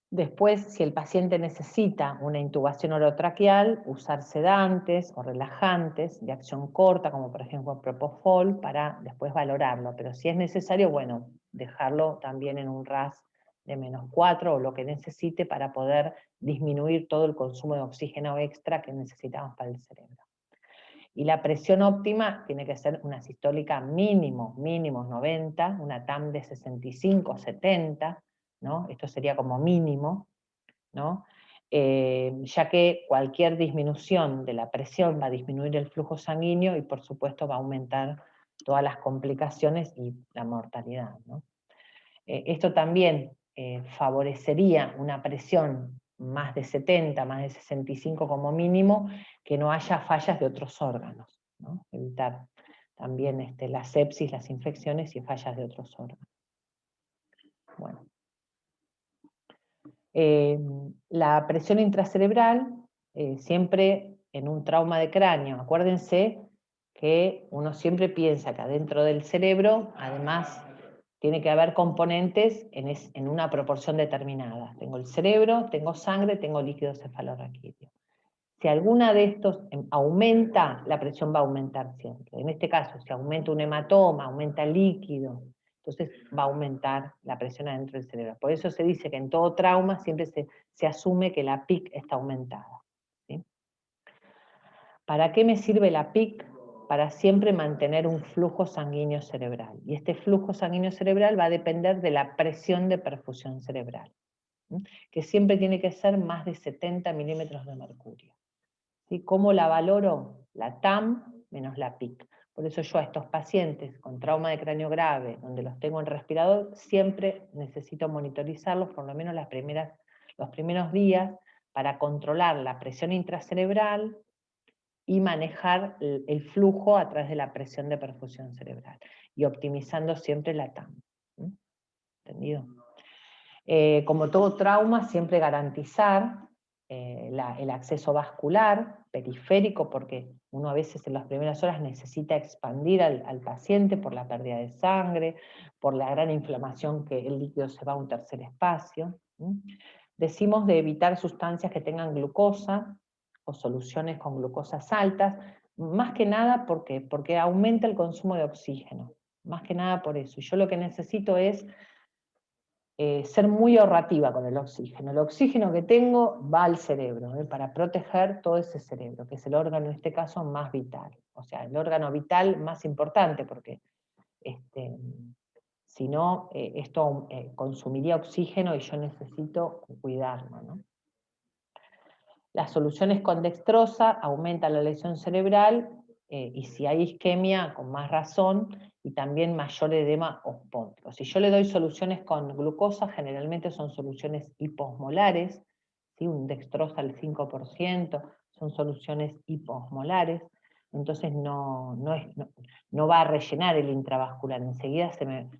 Después, si el paciente necesita una intubación orotraqueal, usar sedantes o relajantes de acción corta, como por ejemplo Propofol, para después valorarlo. Pero si es necesario, bueno, dejarlo también en un RAS de -4 o lo que necesite para poder disminuir todo el consumo de oxígeno extra que necesitamos para el cerebro. Y la presión óptima tiene que ser una sistólica mínimo 90, una TAM de 65, 70, ¿no? Esto sería como mínimo, ¿no? Ya que cualquier disminución de la presión va a disminuir el flujo sanguíneo y por supuesto va a aumentar todas las complicaciones y la mortalidad, ¿no? Esto también favorecería una presión más de 70, más de 65 como mínimo, que no haya fallas de otros órganos, ¿no? Evitar también la sepsis, las infecciones y fallas de otros órganos. Bueno. La presión intracerebral, siempre en un trauma de cráneo, acuérdense que uno siempre piensa que adentro del cerebro, además, tiene que haber componentes en una proporción determinada. Tengo el cerebro, tengo sangre, tengo líquido cefalorraquídeo. Si alguna de estos aumenta, la presión va a aumentar siempre. En este caso, si aumenta un hematoma, aumenta el líquido, entonces va a aumentar la presión adentro del cerebro. Por eso se dice que en todo trauma siempre se asume que la PIC está aumentada, ¿sí? ¿Para qué me sirve la PIC? Para siempre mantener un flujo sanguíneo cerebral. Y este flujo sanguíneo cerebral va a depender de la presión de perfusión cerebral, ¿sí?, que siempre tiene que ser más de 70 milímetros de mercurio. ¿Sí? ¿Cómo la valoro? La TAM menos la PIC. Por eso yo a estos pacientes con trauma de cráneo grave, donde los tengo en respirador, siempre necesito monitorizarlos por lo menos los primeros días para controlar la presión intracerebral y manejar el flujo a través de la presión de perfusión cerebral, y optimizando siempre la TAM. ¿Entendido? Como todo trauma, siempre garantizar el acceso vascular, periférico, porque uno a veces en las primeras horas necesita expandir al paciente por la pérdida de sangre, por la gran inflamación que el líquido se va a un tercer espacio. Decimos de evitar sustancias que tengan glucosa, o soluciones con glucosas altas, más que nada porque aumenta el consumo de oxígeno, más que nada por eso. Y yo lo que necesito es ser muy ahorrativa con el oxígeno. El oxígeno que tengo va al cerebro, para proteger todo ese cerebro, que es el órgano en este caso más vital. O sea, el órgano vital más importante, porque Si no, esto consumiría oxígeno y yo necesito cuidarlo, ¿no? Las soluciones con dextrosa aumentan la lesión cerebral, y si hay isquemia, con más razón, y también mayor edema osmótico. Si yo le doy soluciones con glucosa, generalmente son soluciones hiposmolares, ¿sí? Un dextrosa al 5%, son soluciones hiposmolares, entonces no va a rellenar el intravascular, enseguida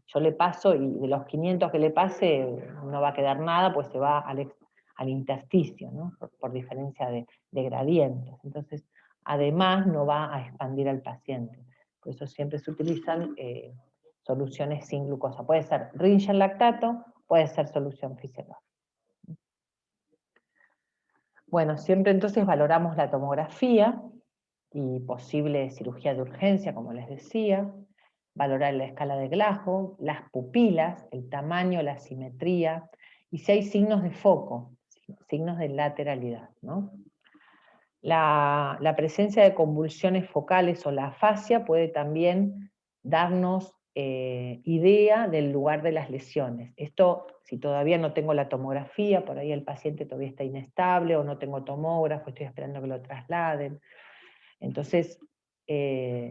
yo le paso, y de los 500 que le pase, no va a quedar nada, pues se va al intersticio, ¿no? Por diferencia de gradientes. Entonces, además, no va a expandir al paciente. Por eso siempre se utilizan soluciones sin glucosa. Puede ser Ringen lactato, puede ser solución fisiológica. Bueno, siempre entonces valoramos la tomografía y posible cirugía de urgencia, como les decía, valorar la escala de Glasgow, las pupilas, el tamaño, la simetría, y si hay signos de foco, signos de lateralidad, ¿no? La presencia de convulsiones focales o la afasia puede también darnos idea del lugar de las lesiones. Esto, si todavía no tengo la tomografía, por ahí el paciente todavía está inestable, o no tengo tomógrafo, estoy esperando que lo trasladen. Entonces,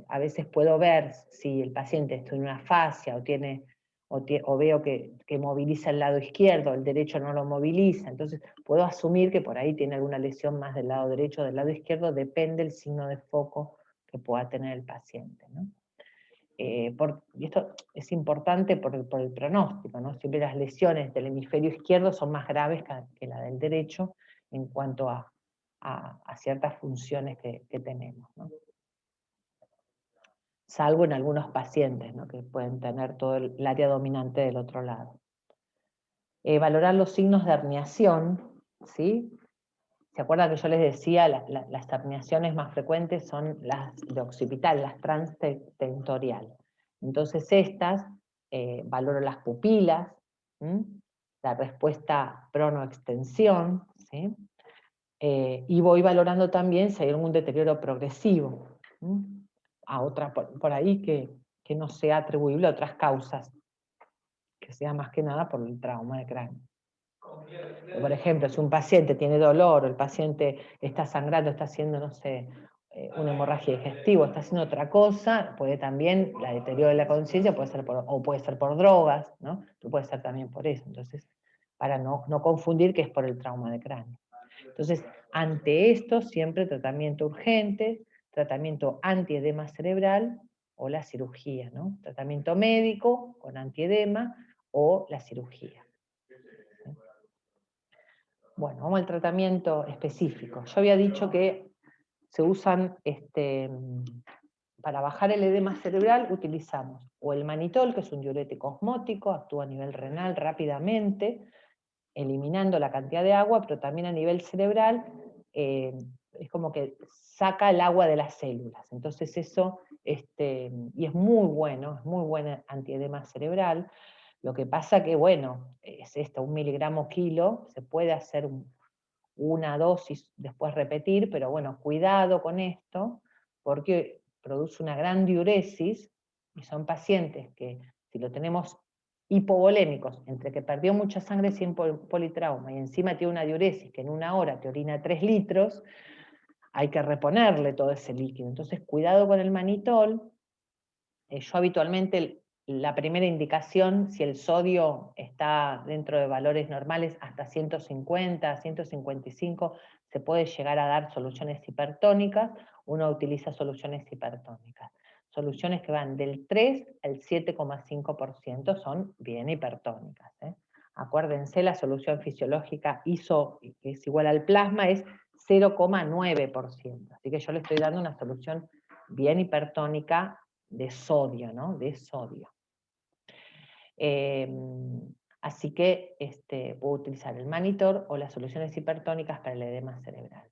a veces puedo ver si el paciente está en una afasia o veo que moviliza el lado izquierdo, el derecho no lo moviliza, entonces puedo asumir que por ahí tiene alguna lesión más del lado derecho o del lado izquierdo, depende del signo de foco que pueda tener el paciente, ¿no? Y esto es importante por el pronóstico, ¿no? Siempre las lesiones del hemisferio izquierdo son más graves que la del derecho en cuanto a ciertas funciones que tenemos, ¿no? Salvo en algunos pacientes, ¿no? Que pueden tener todo el área dominante del otro lado. Valorar los signos de herniación, ¿sí? ¿Se acuerdan que yo les decía, las herniaciones más frecuentes son las de occipital, las transtentoriales? Entonces estas, valoro las pupilas, la respuesta pronoextensión, ¿sí? Y voy valorando también si hay algún deterioro progresivo, a otra por ahí que no sea atribuible a otras causas, que sea más que nada por el trauma de cráneo. Por ejemplo, si un paciente tiene dolor, o el paciente está sangrando, está haciendo, no sé, una hemorragia digestiva, está haciendo otra cosa, puede también, la deterioro de la conciencia puede ser puede ser por drogas, ¿no? Pero puede ser también por eso. Entonces, para no confundir que es por el trauma de cráneo. Entonces, ante esto, siempre tratamiento urgente, tratamiento antiedema cerebral o la cirugía, ¿no? Tratamiento médico con antiedema o la cirugía. Bueno, vamos al tratamiento específico. Yo había dicho que se usan, para bajar el edema cerebral, utilizamos o el manitol, que es un diurético osmótico, actúa a nivel renal rápidamente, eliminando la cantidad de agua, pero también a nivel cerebral, es como que saca el agua de las células. Entonces eso, y es muy buen antiedema cerebral. Lo que pasa que, bueno, es 1 miligramo kilo, se puede hacer una dosis, después repetir, pero bueno, cuidado con esto, porque produce una gran diuresis, y son pacientes que, si lo tenemos hipovolémicos, entre que perdió mucha sangre sin politrauma, y encima tiene una diuresis que en 1 hora te orina 3 litros, hay que reponerle todo ese líquido. Entonces, cuidado con el manitol. Yo habitualmente, la primera indicación, si el sodio está dentro de valores normales, hasta 150, 155, se puede llegar a dar soluciones hipertónicas, uno utiliza soluciones hipertónicas. Soluciones que van del 3 al 7,5% son bien hipertónicas, ¿eh? Acuérdense, la solución fisiológica ISO, que es igual al plasma, es 0,9%. Así que yo le estoy dando una solución bien hipertónica de sodio, ¿no? De sodio. Así que puedo utilizar el Manitor o las soluciones hipertónicas para el edema cerebral.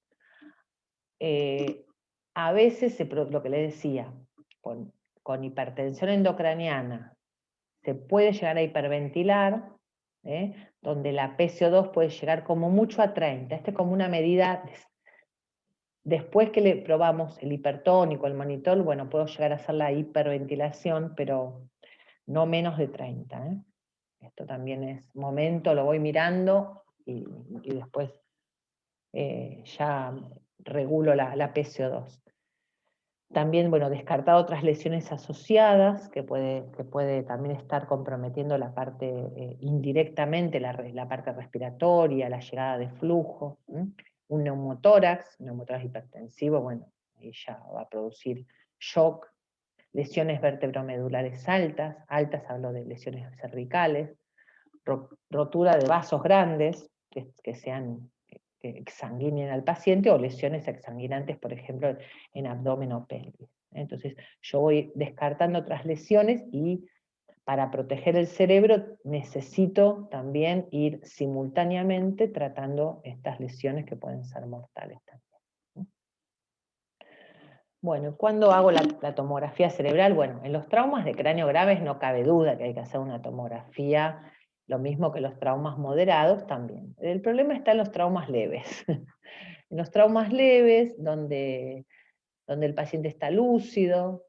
A veces, lo que le decía, con hipertensión endocraniana, se puede llegar a hiperventilar, donde la PCO2 puede llegar como mucho a 30. Esta es como una medida. Después que le probamos el hipertónico, el Manitol, bueno, puedo llegar a hacer la hiperventilación, pero no menos de 30. Esto también es momento, lo voy mirando y después ya regulo la PCO2. También, bueno, descartar otras lesiones asociadas, que puede también estar comprometiendo la parte, indirectamente, la parte respiratoria, la llegada de flujo. Un neumotórax hipertensivo, bueno, ahí ya va a producir shock. Lesiones vertebromedulares altas, hablo de lesiones cervicales, rotura de vasos grandes, que sean que exsanguinen al paciente, o lesiones exsanguinantes, por ejemplo, en abdomen o pelvis. Entonces, yo voy descartando otras lesiones y para proteger el cerebro necesito también ir simultáneamente tratando estas lesiones que pueden ser mortales también. Bueno, ¿cuándo hago la tomografía cerebral? Bueno, en los traumas de cráneo graves no cabe duda que hay que hacer una tomografía, lo mismo que los traumas moderados también. El problema está en los traumas leves. En los traumas leves, donde el paciente está lúcido.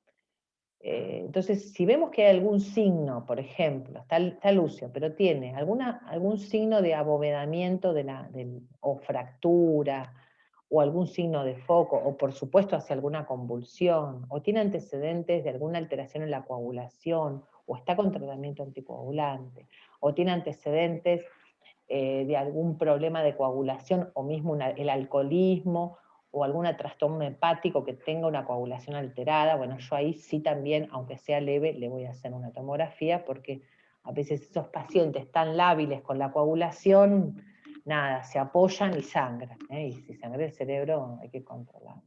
Entonces, si vemos que hay algún signo, por ejemplo, está lúcido, pero tiene algún signo de abovedamiento o fractura, o algún signo de foco, o por supuesto hacia alguna convulsión, o tiene antecedentes de alguna alteración en la coagulación, o está con tratamiento anticoagulante, o tiene antecedentes de algún problema de coagulación, o mismo el alcoholismo, o algún trastorno hepático que tenga una coagulación alterada, bueno, yo ahí sí también, aunque sea leve, le voy a hacer una tomografía, porque a veces esos pacientes tan lábiles con la coagulación, nada, se apoyan y sangran, y si sangra el cerebro hay que controlarlo.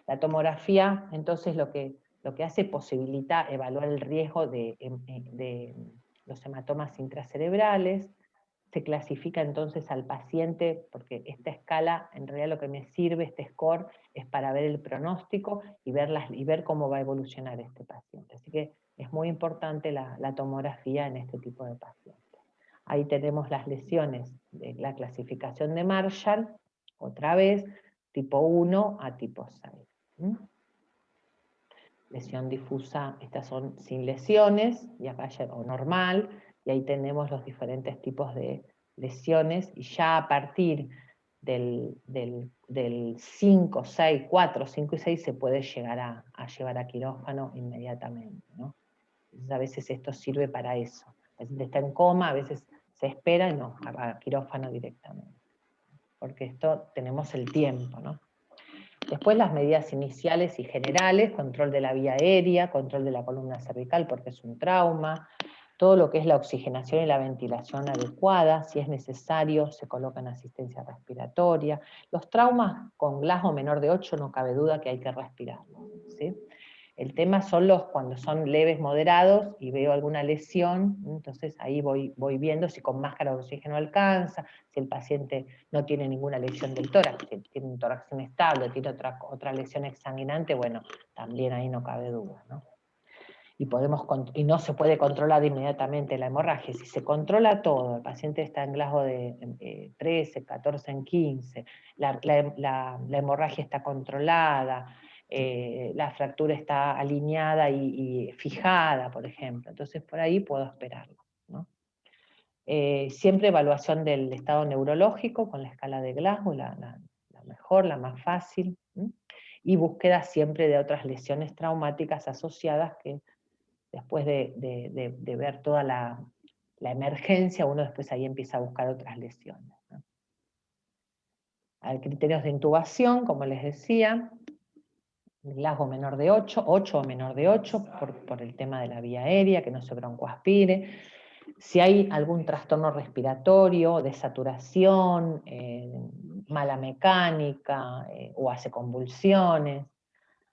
La tomografía, entonces, lo que hace posibilita evaluar el riesgo de los hematomas intracerebrales. Se clasifica entonces al paciente, porque esta escala, en realidad lo que me sirve, este score, es para ver el pronóstico y ver cómo va a evolucionar este paciente. Así que es muy importante la tomografía en este tipo de pacientes. Ahí tenemos las lesiones de la clasificación de Marshall, otra vez, tipo 1 a tipo 6. Lesión difusa, estas son sin lesiones, y acá o normal, y ahí tenemos los diferentes tipos de lesiones, y ya a partir del 5, 6, 4, 5 y 6 se puede llegar a llevar a quirófano inmediatamente, ¿no? Entonces a veces esto sirve para eso. El paciente está en coma, a veces se espera y no, a quirófano directamente. Porque esto tenemos el tiempo, ¿no? Después las medidas iniciales y generales, control de la vía aérea, control de la columna cervical porque es un trauma, todo lo que es la oxigenación y la ventilación adecuada, si es necesario se coloca en asistencia respiratoria. Los traumas con Glasgow menor de 8 no cabe duda que hay que respirarlo, ¿sí? El tema son cuando son leves, moderados, y veo alguna lesión, entonces ahí voy viendo si con máscara de oxígeno alcanza, si el paciente no tiene ninguna lesión del tórax, si tiene un tórax inestable, tiene otra lesión exsanguinante, bueno, también ahí no cabe duda, ¿no? Y no se puede controlar inmediatamente la hemorragia. Si se controla todo, el paciente está en Glasgow de 13, 14 en 15, la hemorragia está controlada, la fractura está alineada y fijada, por ejemplo. Entonces por ahí puedo esperarlo, ¿no? Siempre evaluación del estado neurológico con la escala de Glasgow, la mejor, la más fácil, y búsqueda siempre de otras lesiones traumáticas asociadas que después de ver toda la emergencia, uno después ahí empieza a buscar otras lesiones, ¿no? Hay criterios de intubación, como les decía, Glasgow menor de 8, 8 o menor de 8, por el tema de la vía aérea, que no se broncoaspire. Si hay algún trastorno respiratorio, de saturación, mala mecánica, o hace convulsiones.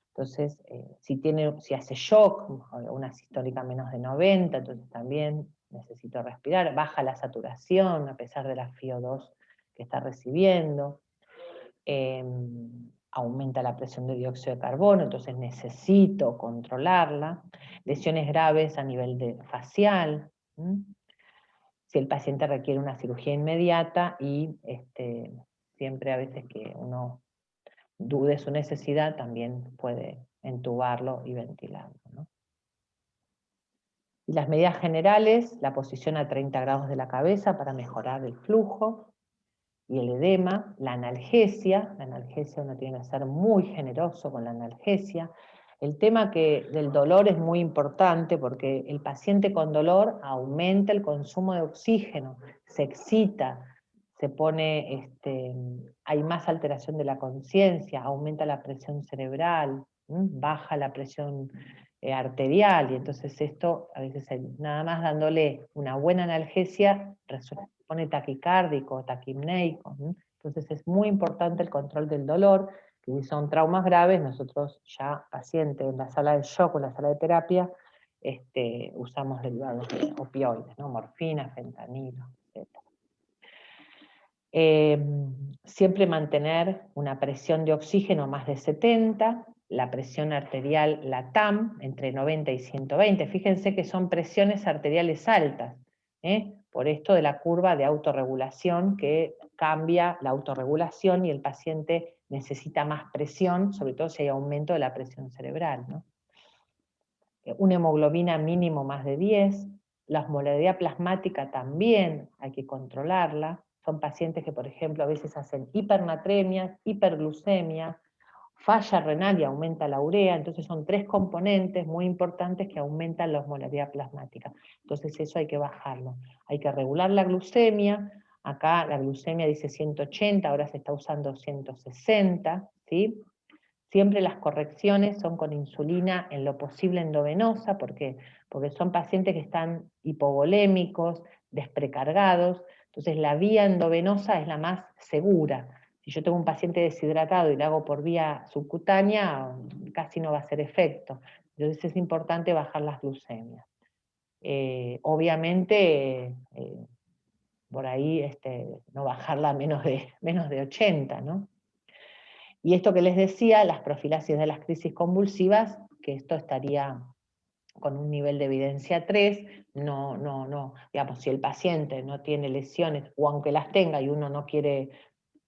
Entonces, si hace shock, una sistólica menos de 90, entonces también necesito respirar, baja la saturación a pesar de la FiO2 que está recibiendo, aumenta la presión de dióxido de carbono, entonces necesito controlarla, lesiones graves a nivel facial, si el paciente requiere una cirugía inmediata y siempre a veces que uno dude su necesidad, también puede entubarlo y ventilarlo, ¿no? Y las medidas generales, la posición a 30 grados de la cabeza para mejorar el flujo y el edema, la analgesia uno tiene que ser muy generoso con la analgesia. El tema del dolor es muy importante porque el paciente con dolor aumenta el consumo de oxígeno, se excita, se pone, hay más alteración de la conciencia, aumenta la presión cerebral, baja la presión arterial, y entonces esto, a veces nada más dándole una buena analgesia, se pone taquicárdico, taquipneico. Entonces es muy importante el control del dolor, que si son traumas graves, nosotros ya pacientes en la sala de shock o en la sala de terapia, usamos derivados de opioides, ¿no? Morfina, fentanilo, etc. Siempre mantener una presión de oxígeno más de 70, la presión arterial, la TAM, entre 90 y 120. Fíjense que son presiones arteriales altas, por esto de la curva de autorregulación, que cambia la autorregulación y el paciente necesita más presión, sobre todo si hay aumento de la presión cerebral, ¿no? Una hemoglobina mínimo más de 10, la osmolaridad plasmática también hay que controlarla. Son pacientes que, por ejemplo, a veces hacen hipernatremia, hiperglucemia, falla renal y aumenta la urea, entonces son 3 componentes muy importantes que aumentan la osmolaridad plasmática. Entonces eso hay que bajarlo. Hay que regular la glucemia, acá la glucemia dice 180, ahora se está usando 160, ¿sí? Siempre las correcciones son con insulina en lo posible endovenosa, porque son pacientes que están hipovolémicos, desprecargados, entonces la vía endovenosa es la más segura. Si yo tengo un paciente deshidratado y lo hago por vía subcutánea, casi no va a hacer efecto. Entonces es importante bajar las glucemias. Obviamente, por ahí no bajarla a menos de 80, ¿no? Y esto que les decía, las profilaxis de las crisis convulsivas, que esto estaría con un nivel de evidencia 3, digamos, si el paciente no tiene lesiones, o aunque las tenga y uno no quiere,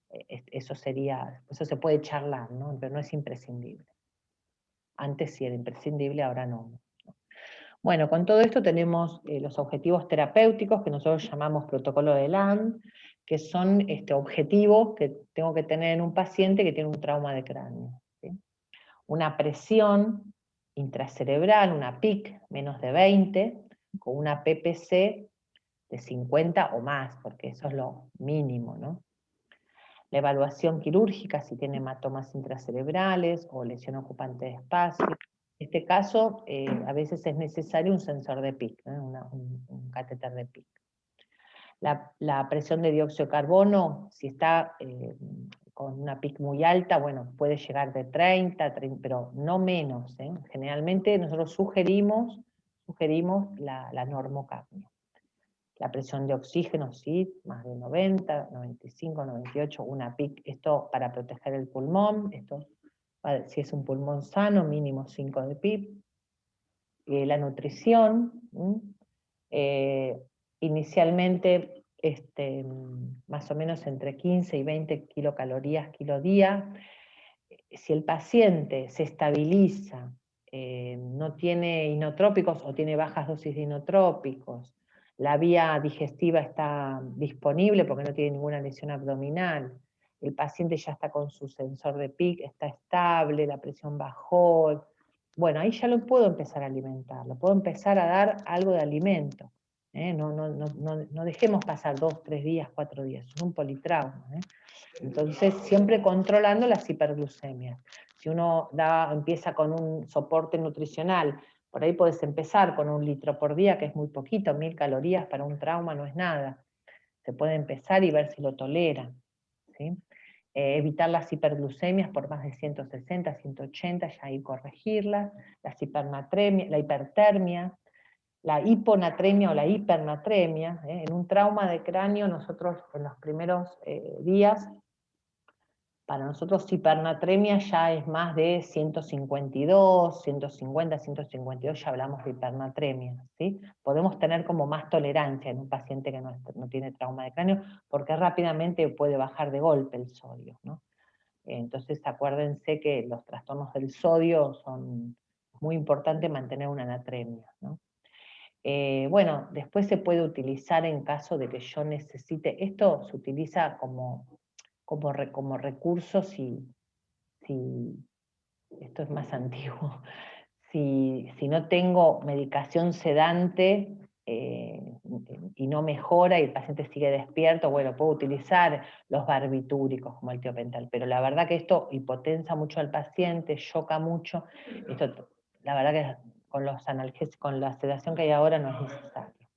eso se puede charlar, ¿no? Pero no es imprescindible. Antes sí era imprescindible, ahora no. Bueno, con todo esto tenemos los objetivos terapéuticos que nosotros llamamos protocolo de Land, que son objetivos que tengo que tener en un paciente que tiene un trauma de cráneo, ¿sí? Una presión intracerebral, una PIC menos de 20, con una PPC de 50 o más, porque eso es lo mínimo, ¿no? La evaluación quirúrgica, si tiene hematomas intracerebrales o lesión ocupante de espacio. En este caso, a veces es necesario un sensor de PIC, ¿no? un catéter de PIC. La presión de dióxido de carbono, si está con una PIC muy alta, bueno, puede llegar de 30, pero no menos. Generalmente nosotros sugerimos la normocapnia. La presión de oxígeno, sí, más de 90, 95, 98, una PIC, esto para proteger el pulmón, esto si es un pulmón sano, mínimo 5 de PIB. La nutrición, inicialmente más o menos entre 15 y 20 kilocalorías kilo día. Si el paciente se estabiliza, no tiene inotrópicos o tiene bajas dosis de inotrópicos, la vía digestiva está disponible porque no tiene ninguna lesión abdominal, el paciente ya está con su sensor de PIC, está estable, la presión bajó, bueno, ahí ya lo puedo empezar a alimentar, lo puedo empezar a dar algo de alimento. No dejemos pasar 2, 3 días, 4 días, es un politrauma. Entonces, siempre controlando las hiperglucemias. Si uno empieza con un soporte nutricional, por ahí puedes empezar con 1 litro por día, que es muy poquito, 1000 calorías para un trauma no es nada. Se puede empezar y ver si lo tolera, ¿sí? Evitar las hiperglucemias por más de 160, 180, ya ahí corregirlas, la hipertermia, la hiponatremia o la hipernatremia. En un trauma de cráneo, nosotros en los primeros días, para nosotros hipernatremia ya es más de 152, 150, 152, ya hablamos de hipernatremia, ¿sí? Podemos tener como más tolerancia en un paciente que no tiene trauma de cráneo, porque rápidamente puede bajar de golpe el sodio, ¿no? Entonces acuérdense que los trastornos del sodio son muy importantes mantener una anatremia, ¿no? Bueno, después se puede utilizar en caso de que yo necesite, esto se utiliza como recurso si esto es más antiguo, si no tengo medicación sedante y no mejora y el paciente sigue despierto, bueno, puedo utilizar los barbitúricos como el tiopental, pero la verdad que esto hipotensa mucho al paciente, choca mucho, esto, la verdad que con los analgésicos, con la sedación que hay ahora no es necesario.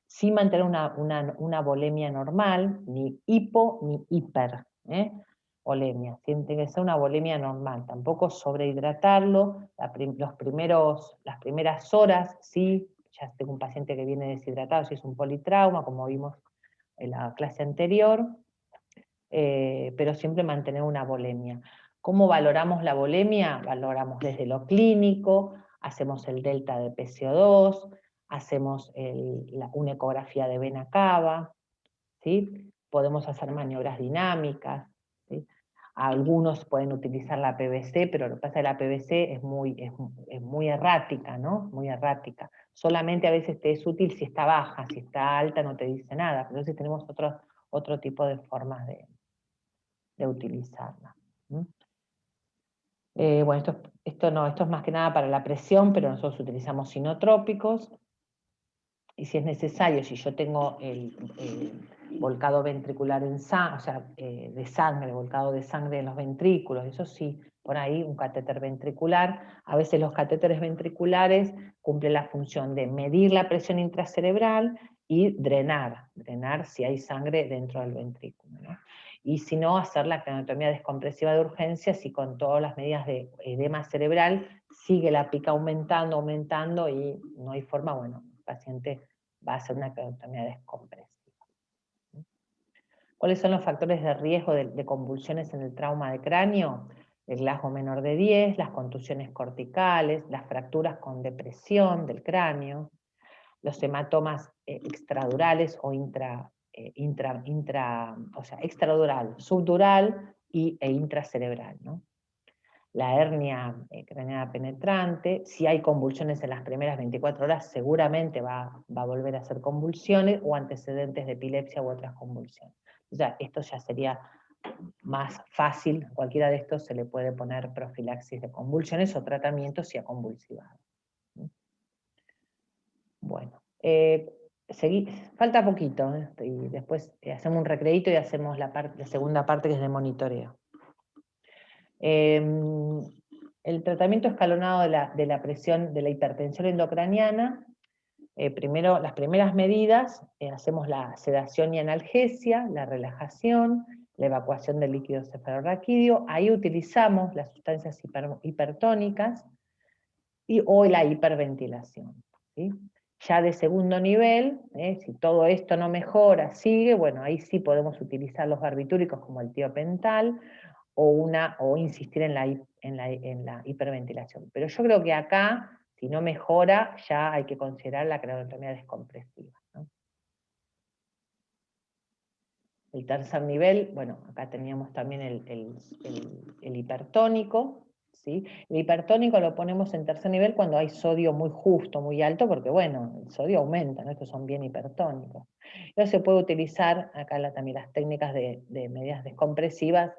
Sí mantener una volemia normal, ni hipo ni hiper, volemia, tiene que ser una volemia normal, tampoco sobrehidratarlo, las primeras horas, sí, ya tengo un paciente que viene deshidratado, si es un politrauma, como vimos en la clase anterior, pero siempre mantener una volemia. ¿Cómo valoramos la volemia? Valoramos desde lo clínico, hacemos el delta de PCO2, hacemos una ecografía de vena cava, ¿sí? Podemos hacer maniobras dinámicas, ¿sí? Algunos pueden utilizar la PVC, pero lo que pasa es que la PVC es muy errática, ¿no? Muy errática. Solamente a veces te es útil si está baja, si está alta no te dice nada. Entonces tenemos otro tipo de formas de utilizarla. Bueno, esto es más que nada para la presión, pero nosotros utilizamos sinotrópicos. Y si es necesario, si yo tengo el volcado ventricular en sangre, o sea, de sangre, volcado de sangre en los ventrículos, eso sí, por ahí un catéter ventricular. A veces los catéteres ventriculares cumplen la función de medir la presión intracerebral y drenar si hay sangre dentro del ventrículo, ¿no? Y si no, hacer la craniotomía descompresiva de urgencia, si con todas las medidas de edema cerebral sigue la pica aumentando y no hay forma, bueno, el paciente va a hacer una craniotomía descompresiva. ¿Cuáles son los factores de riesgo de convulsiones en el trauma de cráneo? El Glasgow menor de 10, las contusiones corticales, las fracturas con depresión del cráneo, los hematomas extradurales o extradural, subdural e intracerebral, ¿no? La hernia craneana penetrante, si hay convulsiones en las primeras 24 horas, seguramente va a volver a hacer convulsiones o antecedentes de epilepsia u otras convulsiones. O sea, esto ya sería más fácil, cualquiera de estos se le puede poner profilaxis de convulsiones o tratamiento si ha convulsivado. Bueno, falta poquito, y después hacemos un recreito y hacemos la segunda parte que es de monitoreo. El tratamiento escalonado de la presión de la hipertensión endocraniana, primero, las primeras medidas, hacemos la sedación y analgesia, la relajación, la evacuación del líquido cefalorraquídeo, ahí utilizamos las sustancias hipertónicas o la hiperventilación, ¿sí? Ya de segundo nivel, si todo esto no mejora, sigue, bueno, ahí sí podemos utilizar los barbitúricos como el tiopental, o insistir en la hiperventilación. Pero yo creo que acá, si no mejora, ya hay que considerar la craniotomía descompresiva, ¿no? El tercer nivel, bueno, acá teníamos también el hipertónico, ¿sí? El hipertónico lo ponemos en tercer nivel cuando hay sodio muy justo, muy alto, porque bueno, el sodio aumenta, ¿no? Estos son bien hipertónicos. Entonces se puede utilizar acá también las técnicas de medidas descompresivas.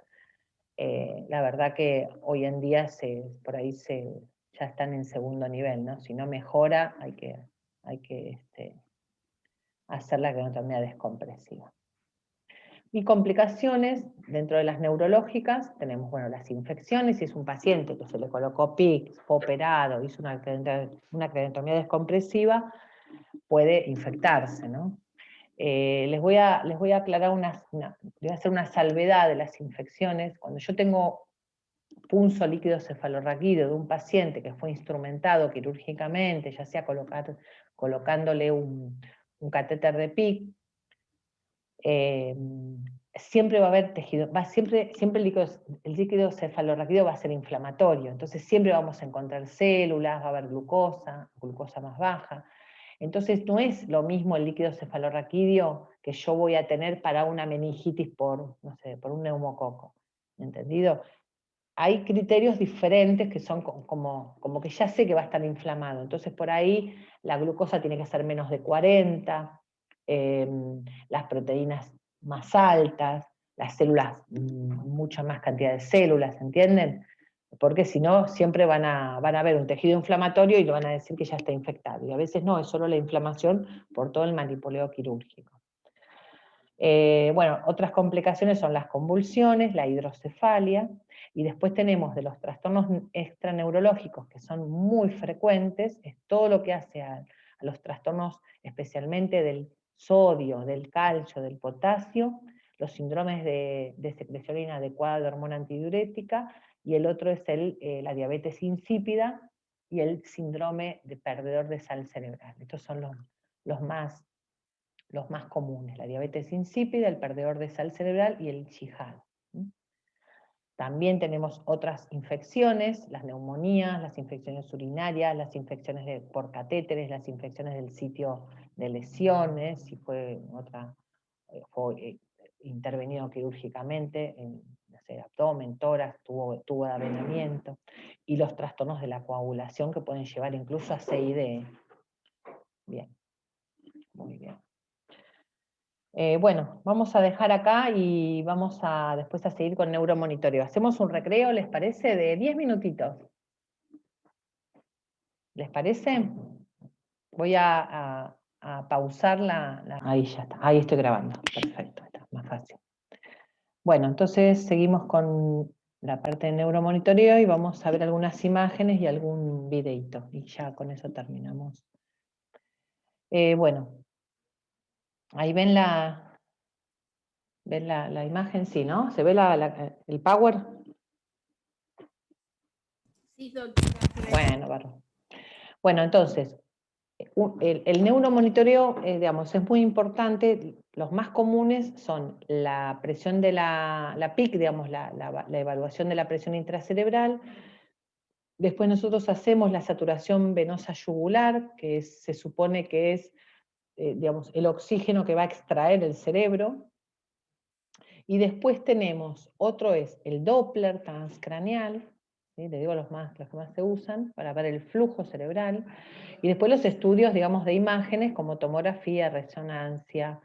La verdad que hoy en día por ahí ya están en segundo nivel, ¿no? Si no mejora, hay que hacer la craniotomía descompresiva. Y complicaciones, dentro de las neurológicas, tenemos, bueno, las infecciones, si es un paciente que se le colocó PIC, fue operado, hizo una craniotomía descompresiva, puede infectarse, ¿no? Les voy a aclarar voy a hacer una salvedad de las infecciones. Cuando yo tengo punzo líquido cefalorraquídeo de un paciente que fue instrumentado quirúrgicamente, ya sea colocándole un catéter de PIC, siempre va a haber tejido, siempre el líquido cefalorraquídeo va a ser inflamatorio, entonces siempre vamos a encontrar células, va a haber glucosa más baja. Entonces no es lo mismo el líquido cefalorraquídeo que yo voy a tener para una meningitis por un neumococo, ¿entendido? hay criterios diferentes que son como que ya sé que va a estar inflamado. Entonces por ahí la glucosa tiene que ser menos de 40, las proteínas más altas, las células, mucha más cantidad de células, ¿entienden? Porque si no, siempre van a ver un tejido inflamatorio y le van a decir que ya está infectado. Y a veces no, es solo la inflamación por todo el manipuleo quirúrgico. Bueno, otras complicaciones son las convulsiones, la hidrocefalia, y después tenemos de los trastornos extraneurológicos que son muy frecuentes, es todo lo que hace a los trastornos especialmente del sodio, del calcio, del potasio, los síndromes de secreción inadecuada de hormona antidiurética, y el otro es la diabetes insípida y el síndrome de perdedor de sal cerebral. Estos son los más comunes, la diabetes insípida, el perdedor de sal cerebral y el Chihad. También tenemos otras infecciones, las neumonías, las infecciones urinarias, las infecciones por catéteres, las infecciones del sitio de lesiones, si fue intervenido quirúrgicamente en abdomen, tórax, tubo de avenamiento, y los trastornos de la coagulación que pueden llevar incluso a CID. Bien, muy bien. Bueno, vamos a dejar acá y vamos después a seguir con neuromonitoreo. Hacemos un recreo, ¿les parece? De 10 minutitos. ¿Les parece? Voy a pausar Ahí ya está, ahí estoy grabando. Perfecto, está más fácil. Bueno, entonces seguimos con la parte de neuromonitoreo y vamos a ver algunas imágenes y algún videito. Y ya con eso terminamos. Bueno, ahí ven ¿ven la imagen? Sí, ¿no? ¿Se ve el power? Sí, doctora. Bueno, bárbaro. Bueno, entonces, el neuromonitoreo, digamos, es muy importante. Los más comunes son la presión de la PIC, digamos, la evaluación de la presión intracerebral. Después nosotros hacemos la saturación venosa yugular, que se supone que es, digamos, el oxígeno que va a extraer el cerebro. Y después tenemos, otro es el Doppler transcraneal, ¿sí? Le digo los que más se usan, para ver el flujo cerebral. Y después los estudios, digamos, de imágenes, como tomografía, resonancia,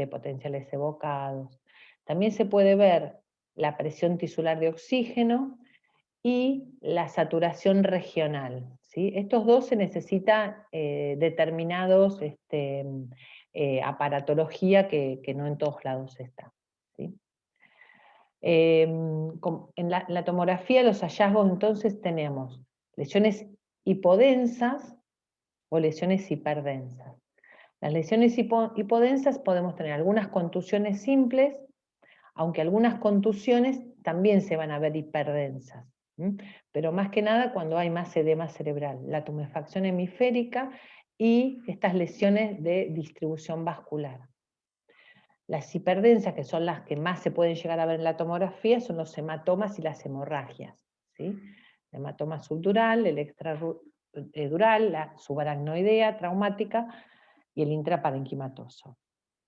potenciales evocados. También se puede ver la presión tisular de oxígeno y la saturación regional, ¿sí? Estos dos se necesitan determinados aparatología que no en todos lados está, ¿sí? En la tomografía, los hallazgos, entonces tenemos lesiones hipodensas o lesiones hiperdensas. Las lesiones hipodensas podemos tener algunas contusiones simples, aunque algunas contusiones también se van a ver hiperdensas. Pero más que nada cuando hay más edema cerebral, la tumefacción hemisférica y estas lesiones de distribución vascular. Las hiperdensas, que son las que más se pueden llegar a ver en la tomografía, son los hematomas y las hemorragias, ¿sí? El hematoma subdural, el extradural, la subaracnoidea traumática y el intraparenquimatoso.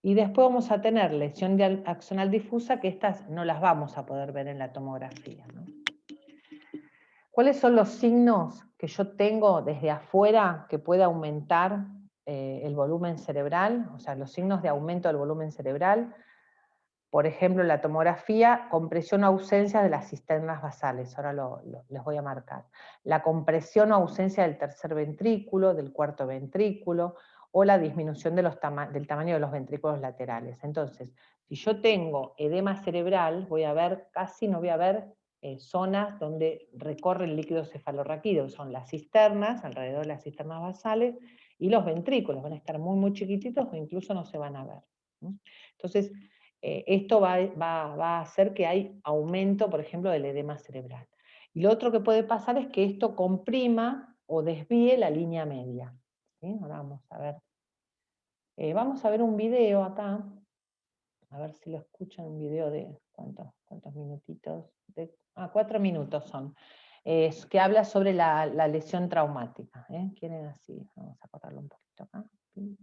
Y después vamos a tener lesión axonal difusa, que estas no las vamos a poder ver en la tomografía, ¿no? ¿Cuáles son los signos que yo tengo desde afuera que puede aumentar el volumen cerebral? O sea, los signos de aumento del volumen cerebral. Por ejemplo, la tomografía, compresión o ausencia de las cisternas basales, ahora les voy a marcar. La compresión o ausencia del tercer ventrículo, del cuarto ventrículo, o la disminución del tamaño de los ventrículos laterales. Entonces, si yo tengo edema cerebral, casi no voy a ver zonas donde recorre el líquido cefalorraquídeo, son las cisternas, alrededor de las cisternas basales, y los ventrículos van a estar muy, muy chiquititos o incluso no se van a ver, ¿no? Entonces, esto va a hacer que hay aumento, por ejemplo, del edema cerebral. Y lo otro que puede pasar es que esto comprima o desvíe la línea media, ¿sí? Ahora vamos a ver. Vamos a ver un video acá, a ver si lo escuchan, un video de cuántos minutitos, 4 minutos son, que habla sobre la lesión traumática. ¿Quieren así? Vamos a cortarlo un poquito acá. Bien.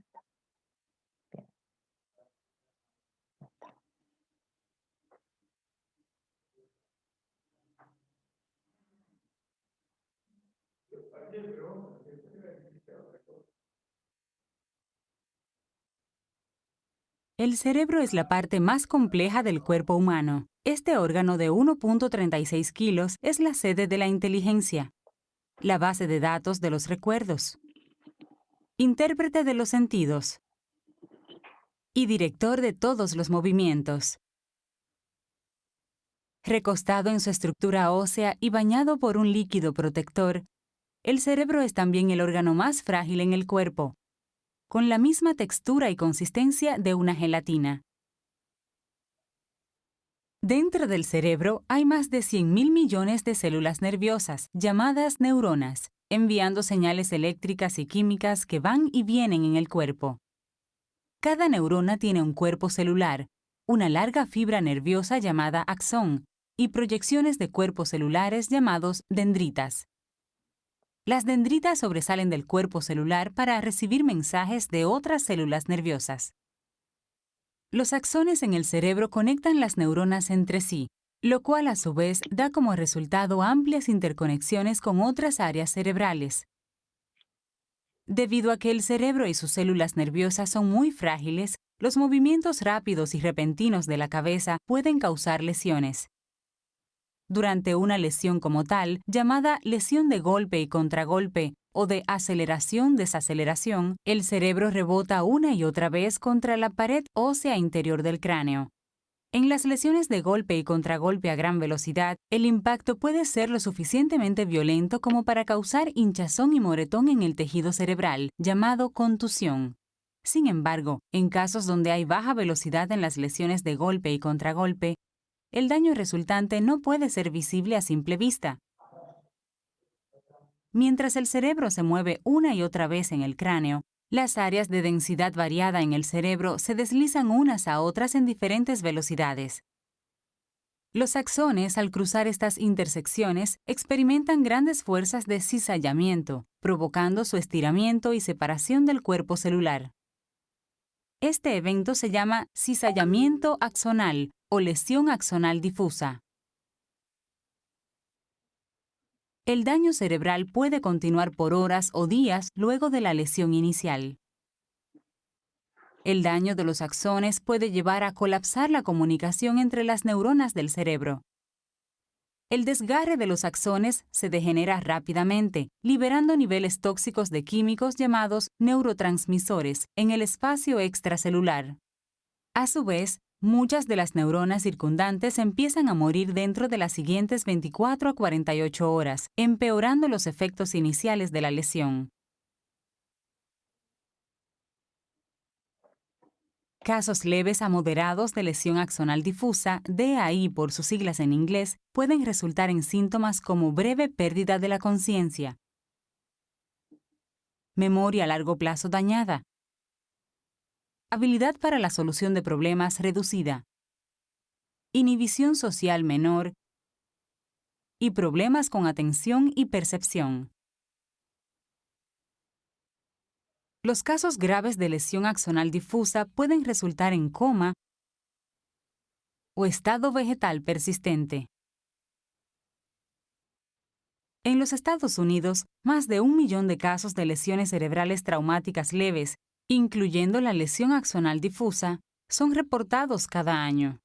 El cerebro es la parte más compleja del cuerpo humano. Este órgano de 1.36 kilos es la sede de la inteligencia, la base de datos de los recuerdos, intérprete de los sentidos y director de todos los movimientos. Recostado en su estructura ósea y bañado por un líquido protector, el cerebro es también el órgano más frágil en el cuerpo, con la misma textura y consistencia de una gelatina. Dentro del cerebro hay más de 100.000 millones de células nerviosas, llamadas neuronas, enviando señales eléctricas y químicas que van y vienen en el cuerpo. Cada neurona tiene un cuerpo celular, una larga fibra nerviosa llamada axón y proyecciones de cuerpos celulares llamados dendritas. Las dendritas sobresalen del cuerpo celular para recibir mensajes de otras células nerviosas. Los axones en el cerebro conectan las neuronas entre sí, lo cual a su vez da como resultado amplias interconexiones con otras áreas cerebrales. Debido a que el cerebro y sus células nerviosas son muy frágiles, los movimientos rápidos y repentinos de la cabeza pueden causar lesiones. Durante una lesión como tal, llamada lesión de golpe y contragolpe o de aceleración-desaceleración, el cerebro rebota una y otra vez contra la pared ósea interior del cráneo. En las lesiones de golpe y contragolpe a gran velocidad, el impacto puede ser lo suficientemente violento como para causar hinchazón y moretón en el tejido cerebral, llamado contusión. Sin embargo, en casos donde hay baja velocidad en las lesiones de golpe y contragolpe, el daño resultante no puede ser visible a simple vista. Mientras el cerebro se mueve una y otra vez en el cráneo, las áreas de densidad variada en el cerebro se deslizan unas a otras en diferentes velocidades. Los axones, al cruzar estas intersecciones, experimentan grandes fuerzas de cizallamiento, provocando su estiramiento y separación del cuerpo celular. Este evento se llama cizallamiento axonal o lesión axonal difusa. El daño cerebral puede continuar por horas o días luego de la lesión inicial. El daño de los axones puede llevar a colapsar la comunicación entre las neuronas del cerebro. El desgarre de los axones se degenera rápidamente, liberando niveles tóxicos de químicos llamados neurotransmisores en el espacio extracelular. A su vez, muchas de las neuronas circundantes empiezan a morir dentro de las siguientes 24 a 48 horas, empeorando los efectos iniciales de la lesión. Casos leves a moderados de lesión axonal difusa, DAI por sus siglas en inglés, pueden resultar en síntomas como breve pérdida de la conciencia, memoria a largo plazo dañada, habilidad para la solución de problemas reducida, inhibición social menor y problemas con atención y percepción. Los casos graves de lesión axonal difusa pueden resultar en coma o estado vegetal persistente. En los Estados Unidos, más de 1 millón de casos de lesiones cerebrales traumáticas leves, incluyendo la lesión axonal difusa, son reportados cada año.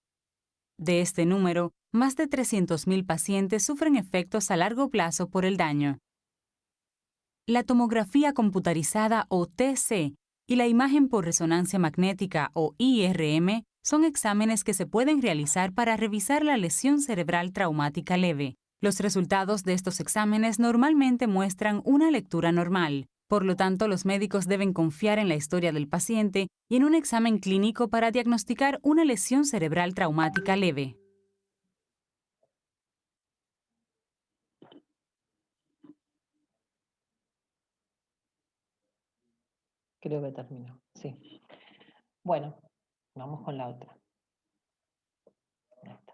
De este número, más de 300.000 pacientes sufren efectos a largo plazo por el daño. La tomografía computarizada o TC y la imagen por resonancia magnética o IRM son exámenes que se pueden realizar para revisar la lesión cerebral traumática leve. Los resultados de estos exámenes normalmente muestran una lectura normal. Por lo tanto, los médicos deben confiar en la historia del paciente y en un examen clínico para diagnosticar una lesión cerebral traumática leve. Creo que terminó, sí. Bueno, vamos con la otra. Ahí está.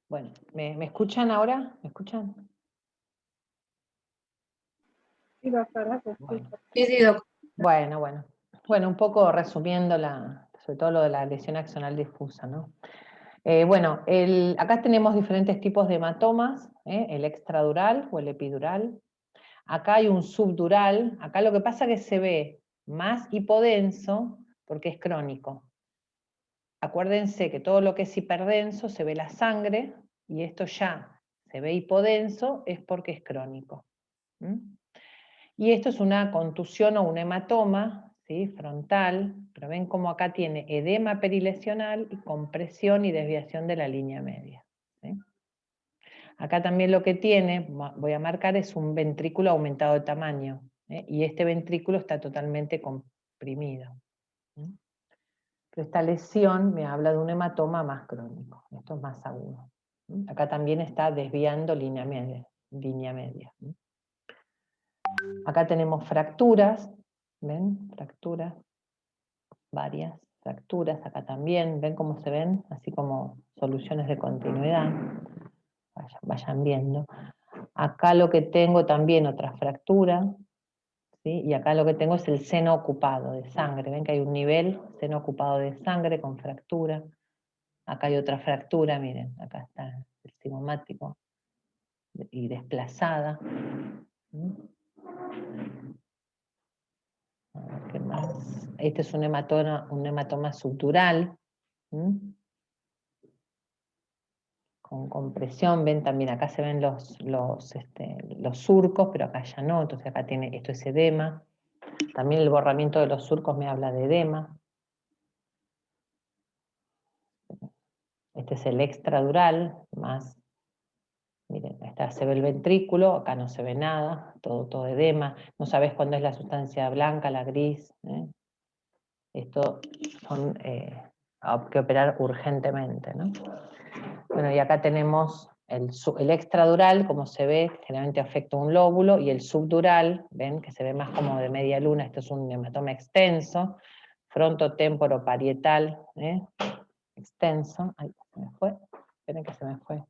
Bueno, ¿me escuchan ahora? ¿Me escuchan? Sí, doctora, se Bueno. escucha. Sí, sí, doctor. Bueno. Bueno, un poco resumiendo sobre todo lo de la lesión axonal difusa, ¿no? Bueno, acá tenemos diferentes tipos de hematomas, el extradural o el epidural. Acá hay un subdural, acá lo que pasa es que se ve más hipodenso porque es crónico. Acuérdense que todo lo que es hiperdenso se ve la sangre, y esto ya se ve hipodenso es porque es crónico. Y esto es una contusión o un hematoma, ¿sí? Frontal, pero ven cómo acá tiene edema perilesional y compresión y desviación de la línea media, ¿sí? Acá también lo que tiene, voy a marcar, es un ventrículo aumentado de tamaño, y este ventrículo está totalmente comprimido. Pero esta lesión me habla de un hematoma más crónico, esto es más agudo. Acá también está desviando línea media. Acá tenemos fracturas, ¿ven? Fracturas, varias fracturas, acá también, ¿ven cómo se ven? Así como soluciones de continuidad, vayan viendo. Acá lo que tengo también otra fractura, ¿sí? Y acá lo que tengo es el seno ocupado de sangre, ven que hay un nivel, seno ocupado de sangre con fractura. Acá hay otra fractura, miren, acá está el cigomático y desplazada. A ver, ¿qué más? Este es un hematoma subdural, con compresión. Ven también, acá se ven los surcos, pero acá ya no, entonces acá tiene, esto es edema. También el borramiento de los surcos me habla de edema. Este es el extradural, más, miren, acá se ve el ventrículo, acá no se ve nada, todo edema. No sabes cuándo es la sustancia blanca, la gris. Esto son hay que operar urgentemente, ¿no? Bueno, y acá tenemos el extradural, como se ve, generalmente afecta un lóbulo, y el subdural, ven que se ve más como de media luna, esto es un hematoma extenso, frontotemporoparietal, extenso. Ay, se me fue, esperen que se me fue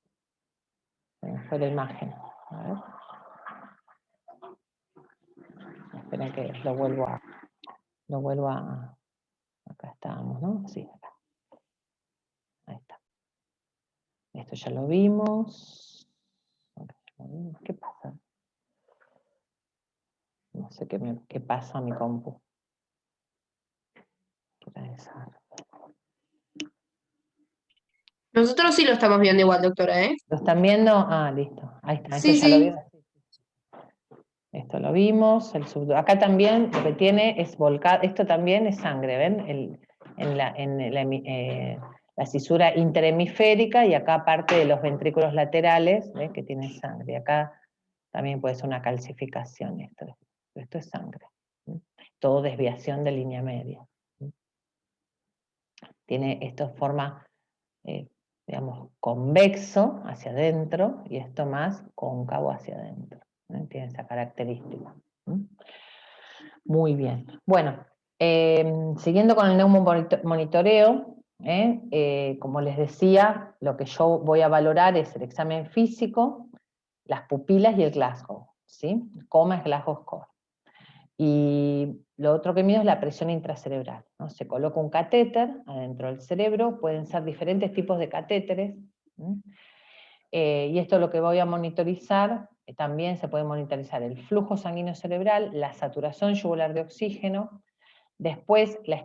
la imagen. A ver. Esperen que lo vuelvo a, acá estábamos, ¿no? Sí, acá. Ahí está. Esto ya lo vimos. ¿Qué pasa? No sé qué pasa a mi compu. Nosotros sí lo estamos viendo igual, doctora, ¿eh? ¿Lo están viendo? Ah, listo. Ahí está. Esto Sí, ya lo sí. vimos. Esto lo vimos. Acá también lo que tiene es volcado. Esto también es sangre, ¿ven? La cisura interhemisférica, y acá parte de los ventrículos laterales, ¿ves? Que tiene sangre. Y acá también puede ser una calcificación. Esto es sangre. Todo desviación de línea media. Tiene esto forma, digamos, convexo hacia adentro, y esto más cóncavo hacia adentro. Tiene esa característica. Muy bien. Bueno, siguiendo con el neumomonitoreo, como les decía, lo que yo voy a valorar es el examen físico, las pupilas y el Glasgow, ¿sí? Coma es Glasgow Score. Y lo otro que mido es la presión intracerebral, ¿no? Se coloca un catéter adentro del cerebro, pueden ser diferentes tipos de catéteres, y esto es lo que voy a monitorizar. También se puede monitorizar el flujo sanguíneo cerebral, la saturación yugular de oxígeno, después la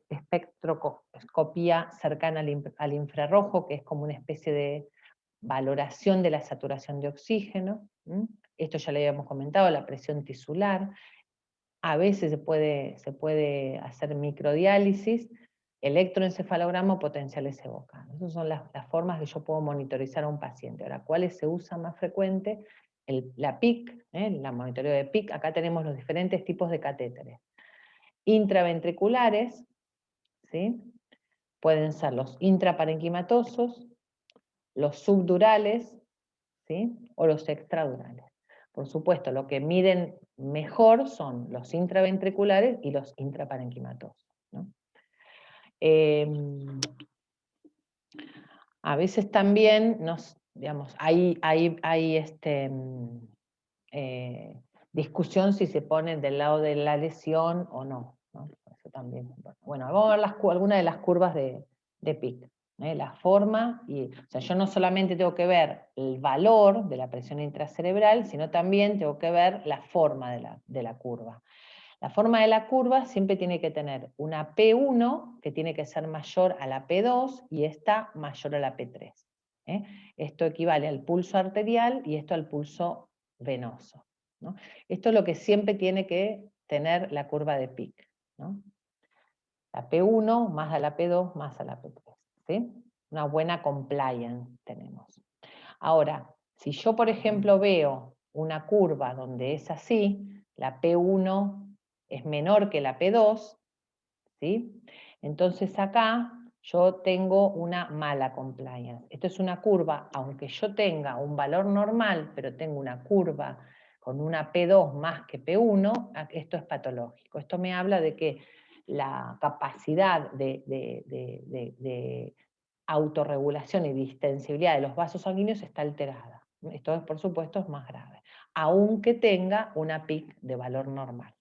espectroscopía cercana al infrarrojo, que es como una especie de valoración de la saturación de oxígeno. Esto ya le habíamos comentado, la presión tisular. A veces se puede hacer microdiálisis, electroencefalograma o potenciales evocados. Esas son las formas que yo puedo monitorizar a un paciente. Ahora, ¿cuáles se usan más frecuente? La PIC, la monitoreo de PIC. Acá tenemos los diferentes tipos de catéteres. Intraventriculares, ¿sí? Pueden ser los intraparenquimatosos, los subdurales, ¿sí? O los extradurales. Por supuesto, lo que miden mejor son los intraventriculares y los intraparenquimatosos, ¿no? A veces también hay discusión si se pone del lado de la lesión o no, ¿no? Eso también. Bueno, vamos a ver algunas de las curvas de PIC. La forma, o sea, yo no solamente tengo que ver el valor de la presión intracerebral, sino también tengo que ver la forma de la curva. La forma de la curva siempre tiene que tener una P1 que tiene que ser mayor a la P2 y esta mayor a la P3. Esto equivale al pulso arterial y esto al pulso venoso, ¿no? Esto es lo que siempre tiene que tener la curva de Peak, ¿no? La P1 más a la P2 más a la P3. ¿Sí? Una buena compliance tenemos. Ahora, si yo, por ejemplo, veo una curva donde es así, la P1 es menor que la P2, ¿sí? Entonces acá yo tengo una mala compliance. Esto es una curva, aunque yo tenga un valor normal, pero tengo una curva con una P2 más que P1, esto es patológico. Esto me habla de que la capacidad de autorregulación y distensibilidad de los vasos sanguíneos está alterada. Esto, por supuesto, es más grave, aunque tenga una PIC de valor normal.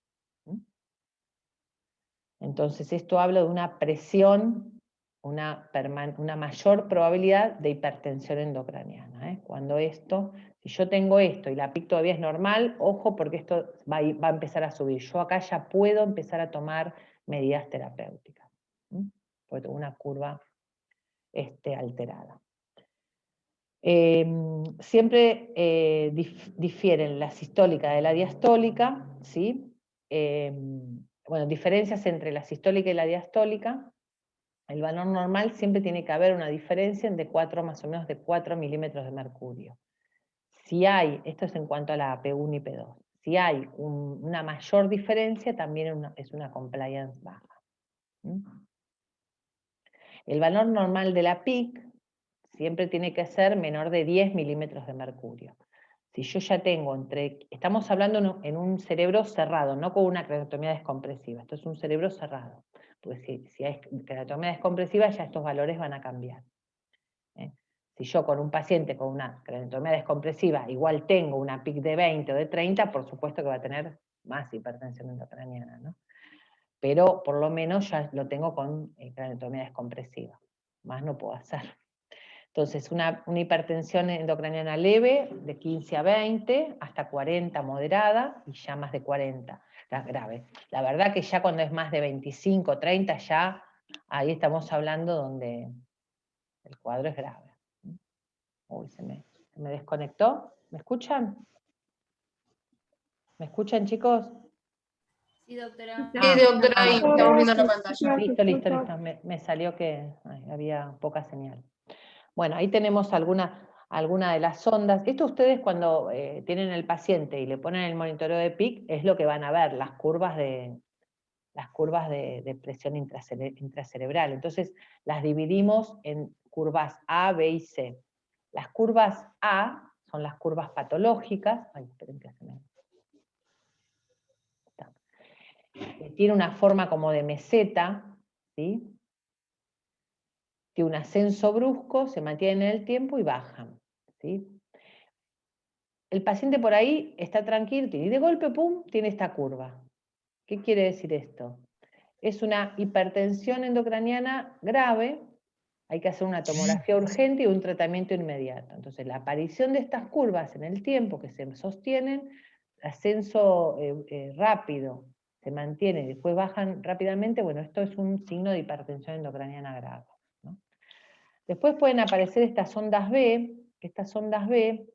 Entonces, esto habla de una presión, una mayor probabilidad de hipertensión endocraniana. Cuando esto, si yo tengo esto y la PIC todavía es normal, ojo, porque esto va a empezar a subir. Yo acá ya puedo empezar a tomar medidas terapéuticas, porque tengo una curva alterada. Siempre difieren la sistólica de la diastólica, ¿sí? Bueno, diferencias entre la sistólica y la diastólica. El valor normal siempre tiene que haber una diferencia entre más o menos de 4 milímetros de mercurio. Si hay, esto es en cuanto a la P1 y P2, si hay una mayor diferencia, también es una compliance baja. El valor normal de la PIC siempre tiene que ser menor de 10 milímetros de mercurio. Si yo ya tengo estamos hablando en un cerebro cerrado, no con una craniotomía descompresiva, esto es un cerebro cerrado, porque si hay craniotomía descompresiva ya estos valores van a cambiar. Si yo con un paciente con una craniotomía descompresiva igual tengo una PIC de 20 o de 30, por supuesto que va a tener más hipertensión endocraniana, ¿no? Pero por lo menos ya lo tengo con craniotomía descompresiva, más no puedo hacer. Entonces, una hipertensión endocraniana leve, de 15 a 20, hasta 40 moderada, y ya más de 40 grave. La verdad que ya cuando es más de 25, 30, ya ahí estamos hablando donde el cuadro es grave. Uy, se me desconectó. ¿Me escuchan? ¿Me escuchan, chicos? Sí, doctora. Sí, Sí, doctora, ahí estamos viendo la pantalla. Listo. Me salió que había poca señal. Bueno, ahí tenemos alguna de las ondas. Esto ustedes cuando tienen el paciente y le ponen el monitoreo de PIC, es lo que van a ver, las curvas de presión intracerebral. Entonces, las dividimos en curvas A, B y C. Las curvas A son las curvas patológicas. Ay, esperen que se me... Tiene una forma como de meseta, ¿sí? Tiene un ascenso brusco, se mantienen en el tiempo y bajan, ¿sí? El paciente por ahí está tranquilo y de golpe, pum, tiene esta curva. ¿Qué quiere decir esto? Es una hipertensión endocraniana grave, hay que hacer una tomografía urgente y un tratamiento inmediato. Entonces, la aparición de estas curvas en el tiempo que se sostienen, ascenso rápido, se mantiene y después bajan rápidamente, bueno, esto es un signo de hipertensión endocraniana grave, ¿no? Después pueden aparecer estas ondas B, que estas ondas B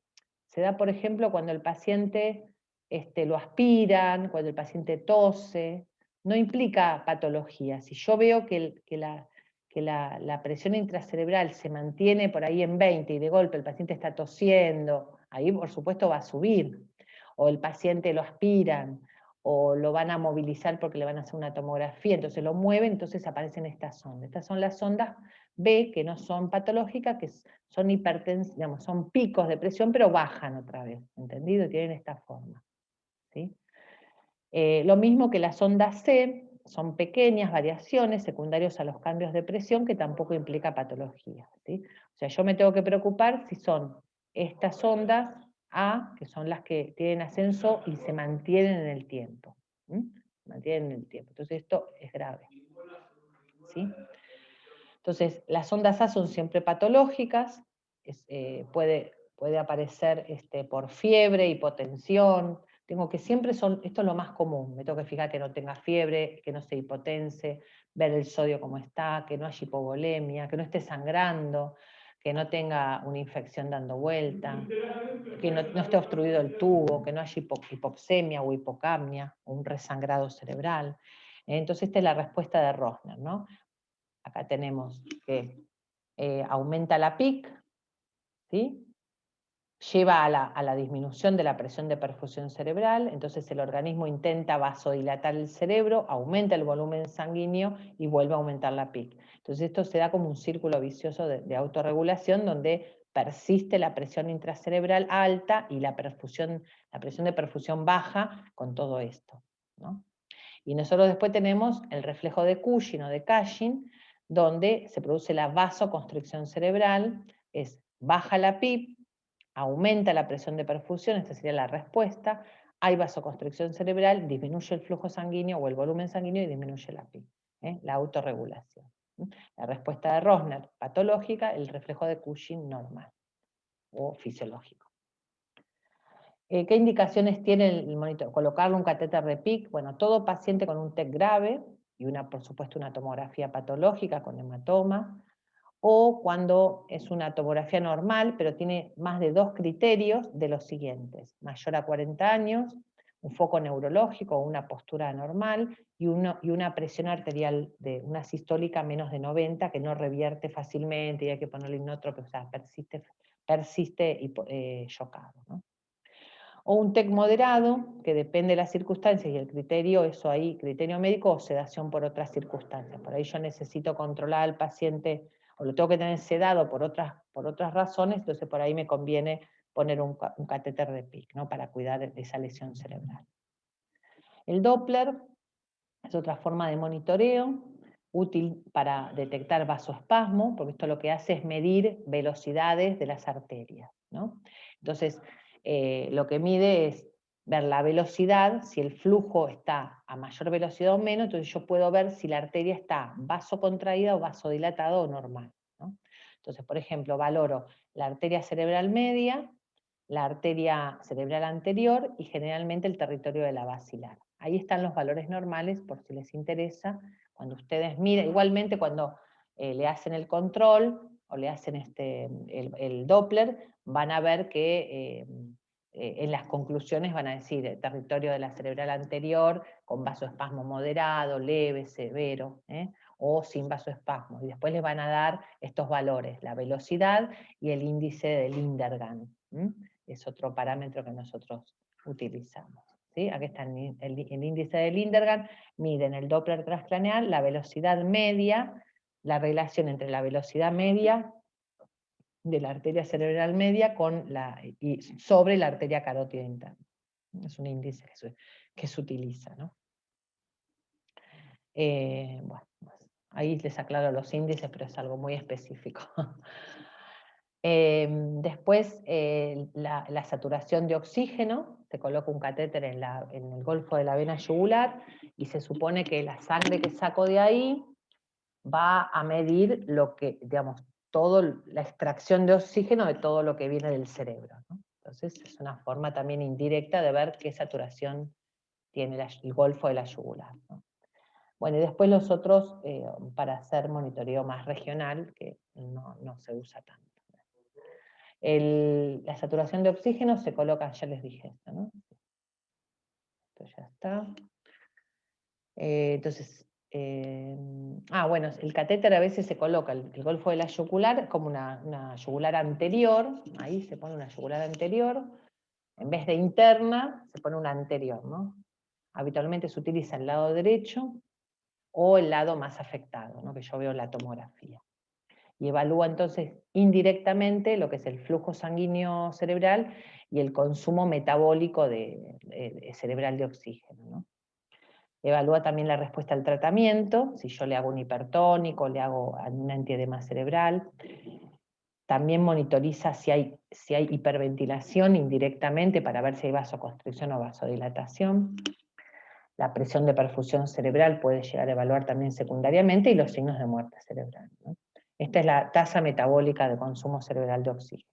se da, por ejemplo, cuando el paciente lo aspiran, cuando el paciente tose, no implica patología. Si yo veo que la presión intracerebral se mantiene por ahí en 20 y de golpe el paciente está tosiendo, ahí por supuesto va a subir. O el paciente lo aspiran, o lo van a movilizar porque le van a hacer una tomografía, entonces lo mueven, entonces aparecen estas ondas. Estas son las ondas B, que no son patológicas, que son digamos, son picos de presión, pero bajan otra vez, ¿entendido? Tienen esta forma, ¿sí? Lo mismo que las ondas C, son pequeñas variaciones secundarias a los cambios de presión, que tampoco implica patología, ¿sí? O sea, yo me tengo que preocupar si son estas ondas A, que son las que tienen ascenso y se mantienen en el tiempo, ¿sí? Se mantienen en el tiempo. Entonces esto es grave, ¿sí? Entonces, las ondas A son siempre patológicas, puede aparecer por fiebre, hipotensión, tengo que siempre esto es lo más común, me tengo que fijar que no tenga fiebre, que no se hipotense, ver el sodio como está, que no haya hipovolemia, que no esté sangrando, que no tenga una infección dando vuelta, que no esté obstruido el tubo, que no haya hipoxemia o hipocapnia, o un resangrado cerebral. Entonces esta es la respuesta de Rosner, ¿no? Acá tenemos que aumenta la PIC, ¿sí? Lleva a la disminución de la presión de perfusión cerebral, entonces el organismo intenta vasodilatar el cerebro, aumenta el volumen sanguíneo y vuelve a aumentar la PIC. Entonces esto se da como un círculo vicioso de autorregulación donde persiste la presión intracerebral alta y la presión de perfusión baja con todo esto, ¿no? Y nosotros después tenemos el reflejo de Cushing o de Cushing, donde se produce la vasoconstricción cerebral, es baja la PIP, aumenta la presión de perfusión, esta sería la respuesta, hay vasoconstricción cerebral, disminuye el flujo sanguíneo o el volumen sanguíneo y disminuye la PIP, la autorregulación. La respuesta de Rosner, patológica, el reflejo de Cushing, normal o fisiológico. ¿Qué indicaciones tiene el monitor? Colocarle un catéter de PIC, bueno, todo paciente con un TEC grave, y por supuesto una tomografía patológica con hematoma, o cuando es una tomografía normal, pero tiene más de 2 criterios de los siguientes: mayor a 40 años, un foco neurológico o una postura anormal, y una presión arterial de una sistólica menos de 90 que no revierte fácilmente y hay que ponerle inótropo, o sea, persiste chocado, ¿no? O un TEC moderado, que depende de las circunstancias y el criterio, eso ahí, criterio médico o sedación por otras circunstancias. Por ahí yo necesito controlar al paciente, o lo tengo que tener sedado por otras razones, entonces por ahí me conviene poner un catéter de PIC, ¿no? Para cuidar de esa lesión cerebral. El Doppler es otra forma de monitoreo, útil para detectar vasoespasmo, porque esto lo que hace es medir velocidades de las arterias, ¿no? Entonces, lo que mide es ver la velocidad, si el flujo está a mayor velocidad o menos, entonces yo puedo ver si la arteria está vasocontraída o vasodilatada o normal, ¿no? Entonces, por ejemplo, valoro la arteria cerebral media, la arteria cerebral anterior y generalmente el territorio de la basilar. Ahí están los valores normales, por si les interesa. Cuando ustedes miran, igualmente cuando le hacen el control o le hacen el Doppler, van a ver que en las conclusiones van a decir el territorio de la cerebral anterior con vasoespasmo moderado, leve, severo, o sin vasoespasmo. Y después les van a dar estos valores, la velocidad y el índice de Lindergan. Es otro parámetro que nosotros utilizamos. ¿Sí? Aquí está el índice de Lindergan, miden el Doppler transcraneal, la velocidad media, la relación entre la velocidad media de la arteria cerebral media y sobre la arteria carótida interna. Es un índice que se utiliza, ¿no? Bueno, ahí les aclaro los índices, pero es algo muy específico. Después, la saturación de oxígeno, se coloca un catéter en el golfo de la vena yugular y se supone que la sangre que saco de ahí va a medir lo que, digamos, la extracción de oxígeno de todo lo que viene del cerebro, ¿no? Entonces es una forma también indirecta de ver qué saturación tiene el golfo de la yugular, ¿no? Bueno, y después los otros para hacer monitoreo más regional, que no se usa tanto. La saturación de oxígeno se coloca, ya les dije esto, ¿no? Esto ya está. Entonces, bueno, el catéter a veces se coloca, el golfo de la yugular, como una yugular anterior, ahí se pone una yugular anterior, en vez de interna, se pone una anterior, ¿no? Habitualmente se utiliza el lado derecho o el lado más afectado, ¿no? Que yo veo en la tomografía. Y evalúa entonces indirectamente lo que es el flujo sanguíneo cerebral y el consumo metabólico cerebral de oxígeno, ¿no? Evalúa también la respuesta al tratamiento, si yo le hago un hipertónico, le hago un antiedema cerebral. También monitoriza si hay hiperventilación indirectamente para ver si hay vasoconstricción o vasodilatación. La presión de perfusión cerebral puede llegar a evaluar también secundariamente y los signos de muerte cerebral, ¿no? Esta es la tasa metabólica de consumo cerebral de oxígeno.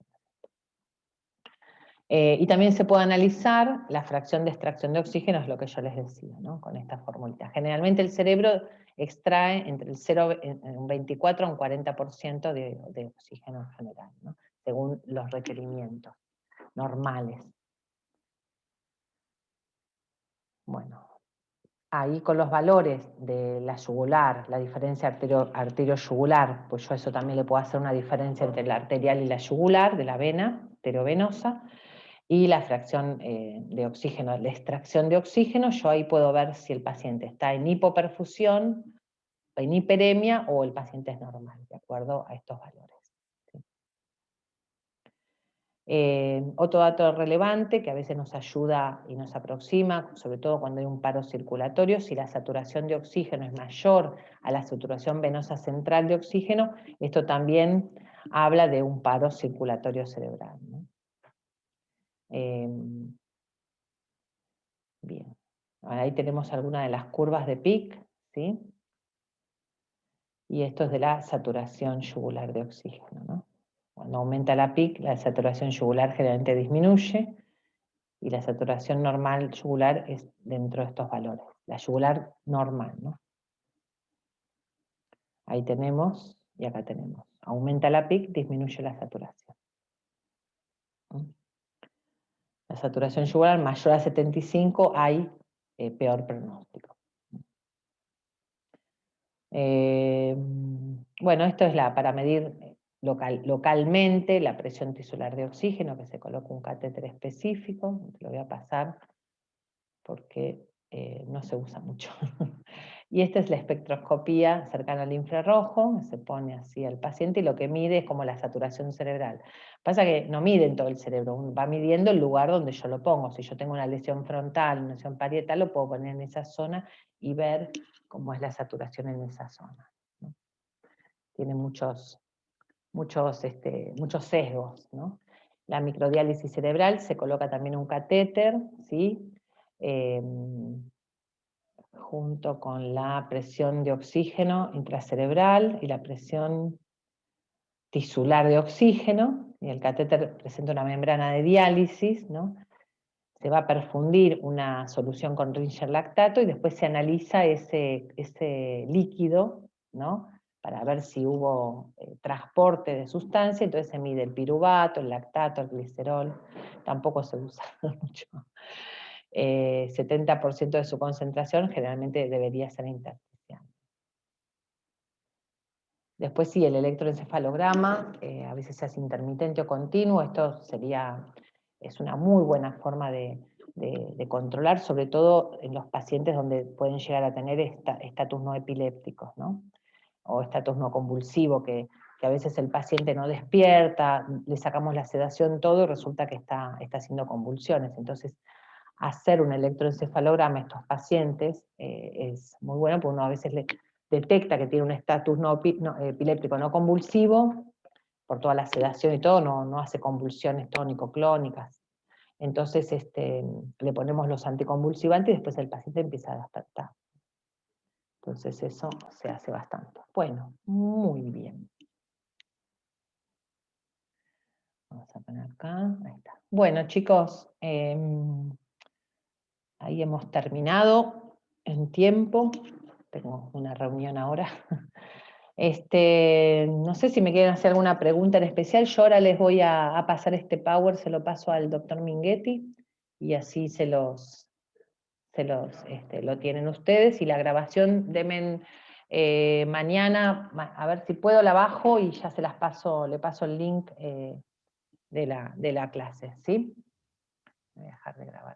Y también se puede analizar la fracción de extracción de oxígeno, es lo que yo les decía, ¿no? Con esta formulita. Generalmente el cerebro extrae entre un 24 a un 40% de oxígeno en general, ¿no? Según los requerimientos normales. Bueno, ahí con los valores de la yugular, la diferencia arterio-yugular, pues yo eso también le puedo hacer una diferencia entre la arterial y la yugular, de la vena, arteriovenosa, y la fracción de oxígeno, la extracción de oxígeno, yo ahí puedo ver si el paciente está en hipoperfusión, en hiperemia, o el paciente es normal, de acuerdo a estos valores. Otro dato relevante que a veces nos ayuda y nos aproxima, sobre todo cuando hay un paro circulatorio, si la saturación de oxígeno es mayor a la saturación venosa central de oxígeno, esto también habla de un paro circulatorio cerebral, ¿no? Bien, ahí tenemos algunas de las curvas de Peak, ¿sí? Y esto es de la saturación yugular de oxígeno, ¿no? Cuando aumenta la Peak, la saturación yugular generalmente disminuye, y la saturación normal yugular es dentro de estos valores. La yugular normal, ¿no? Ahí tenemos, y acá tenemos. Aumenta la Peak, disminuye la saturación. La saturación yugular mayor a 75 hay peor pronóstico. Bueno, esto es para medir localmente la presión tisular de oxígeno, que se coloca un catéter específico. Te lo voy a pasar porque no se usa mucho. Y esta es la espectroscopía cercana al infrarrojo, se pone así al paciente y lo que mide es como la saturación cerebral. Pasa que no mide en todo el cerebro, va midiendo el lugar donde yo lo pongo. Si yo tengo una lesión frontal, una lesión parietal, lo puedo poner en esa zona y ver cómo es la saturación en esa zona, ¿no? Tiene muchos sesgos, ¿no? La microdiálisis cerebral se coloca también un catéter, ¿sí? Junto con la presión de oxígeno intracerebral y la presión tisular de oxígeno, y el catéter presenta una membrana de diálisis, ¿no? Se va a perfundir una solución con Ringer lactato y después se analiza ese líquido, ¿no? Para ver si hubo transporte de sustancia, entonces se mide el piruvato, el lactato, el glicerol, tampoco se usa mucho. 70% de su concentración generalmente debería ser intersticial. Después sí, el electroencefalograma, a veces se hace intermitente o continuo, esto es una muy buena forma de controlar, sobre todo en los pacientes donde pueden llegar a tener estatus no epilépticos, ¿no? O estatus no convulsivo, que a veces el paciente no despierta, le sacamos la sedación, todo, y resulta que está haciendo convulsiones. Entonces, hacer un electroencefalograma a estos pacientes es muy bueno, porque uno a veces le detecta que tiene un estatus epiléptico no convulsivo, por toda la sedación y todo, no hace convulsiones tónico-clónicas. Entonces le ponemos los anticonvulsivantes y después el paciente empieza a despertar. Entonces eso se hace bastante. Bueno, muy bien. Vamos a poner acá, ahí está. Bueno, chicos, ahí hemos terminado en tiempo. Tengo una reunión ahora. No sé si me quieren hacer alguna pregunta en especial. Yo ahora les voy a pasar este Power, se lo paso al doctor Minghetti, y así lo tienen ustedes. Y la grabación, mañana, a ver si puedo la bajo y ya se las paso, le paso el link de la clase, ¿sí? Voy a dejar de grabar.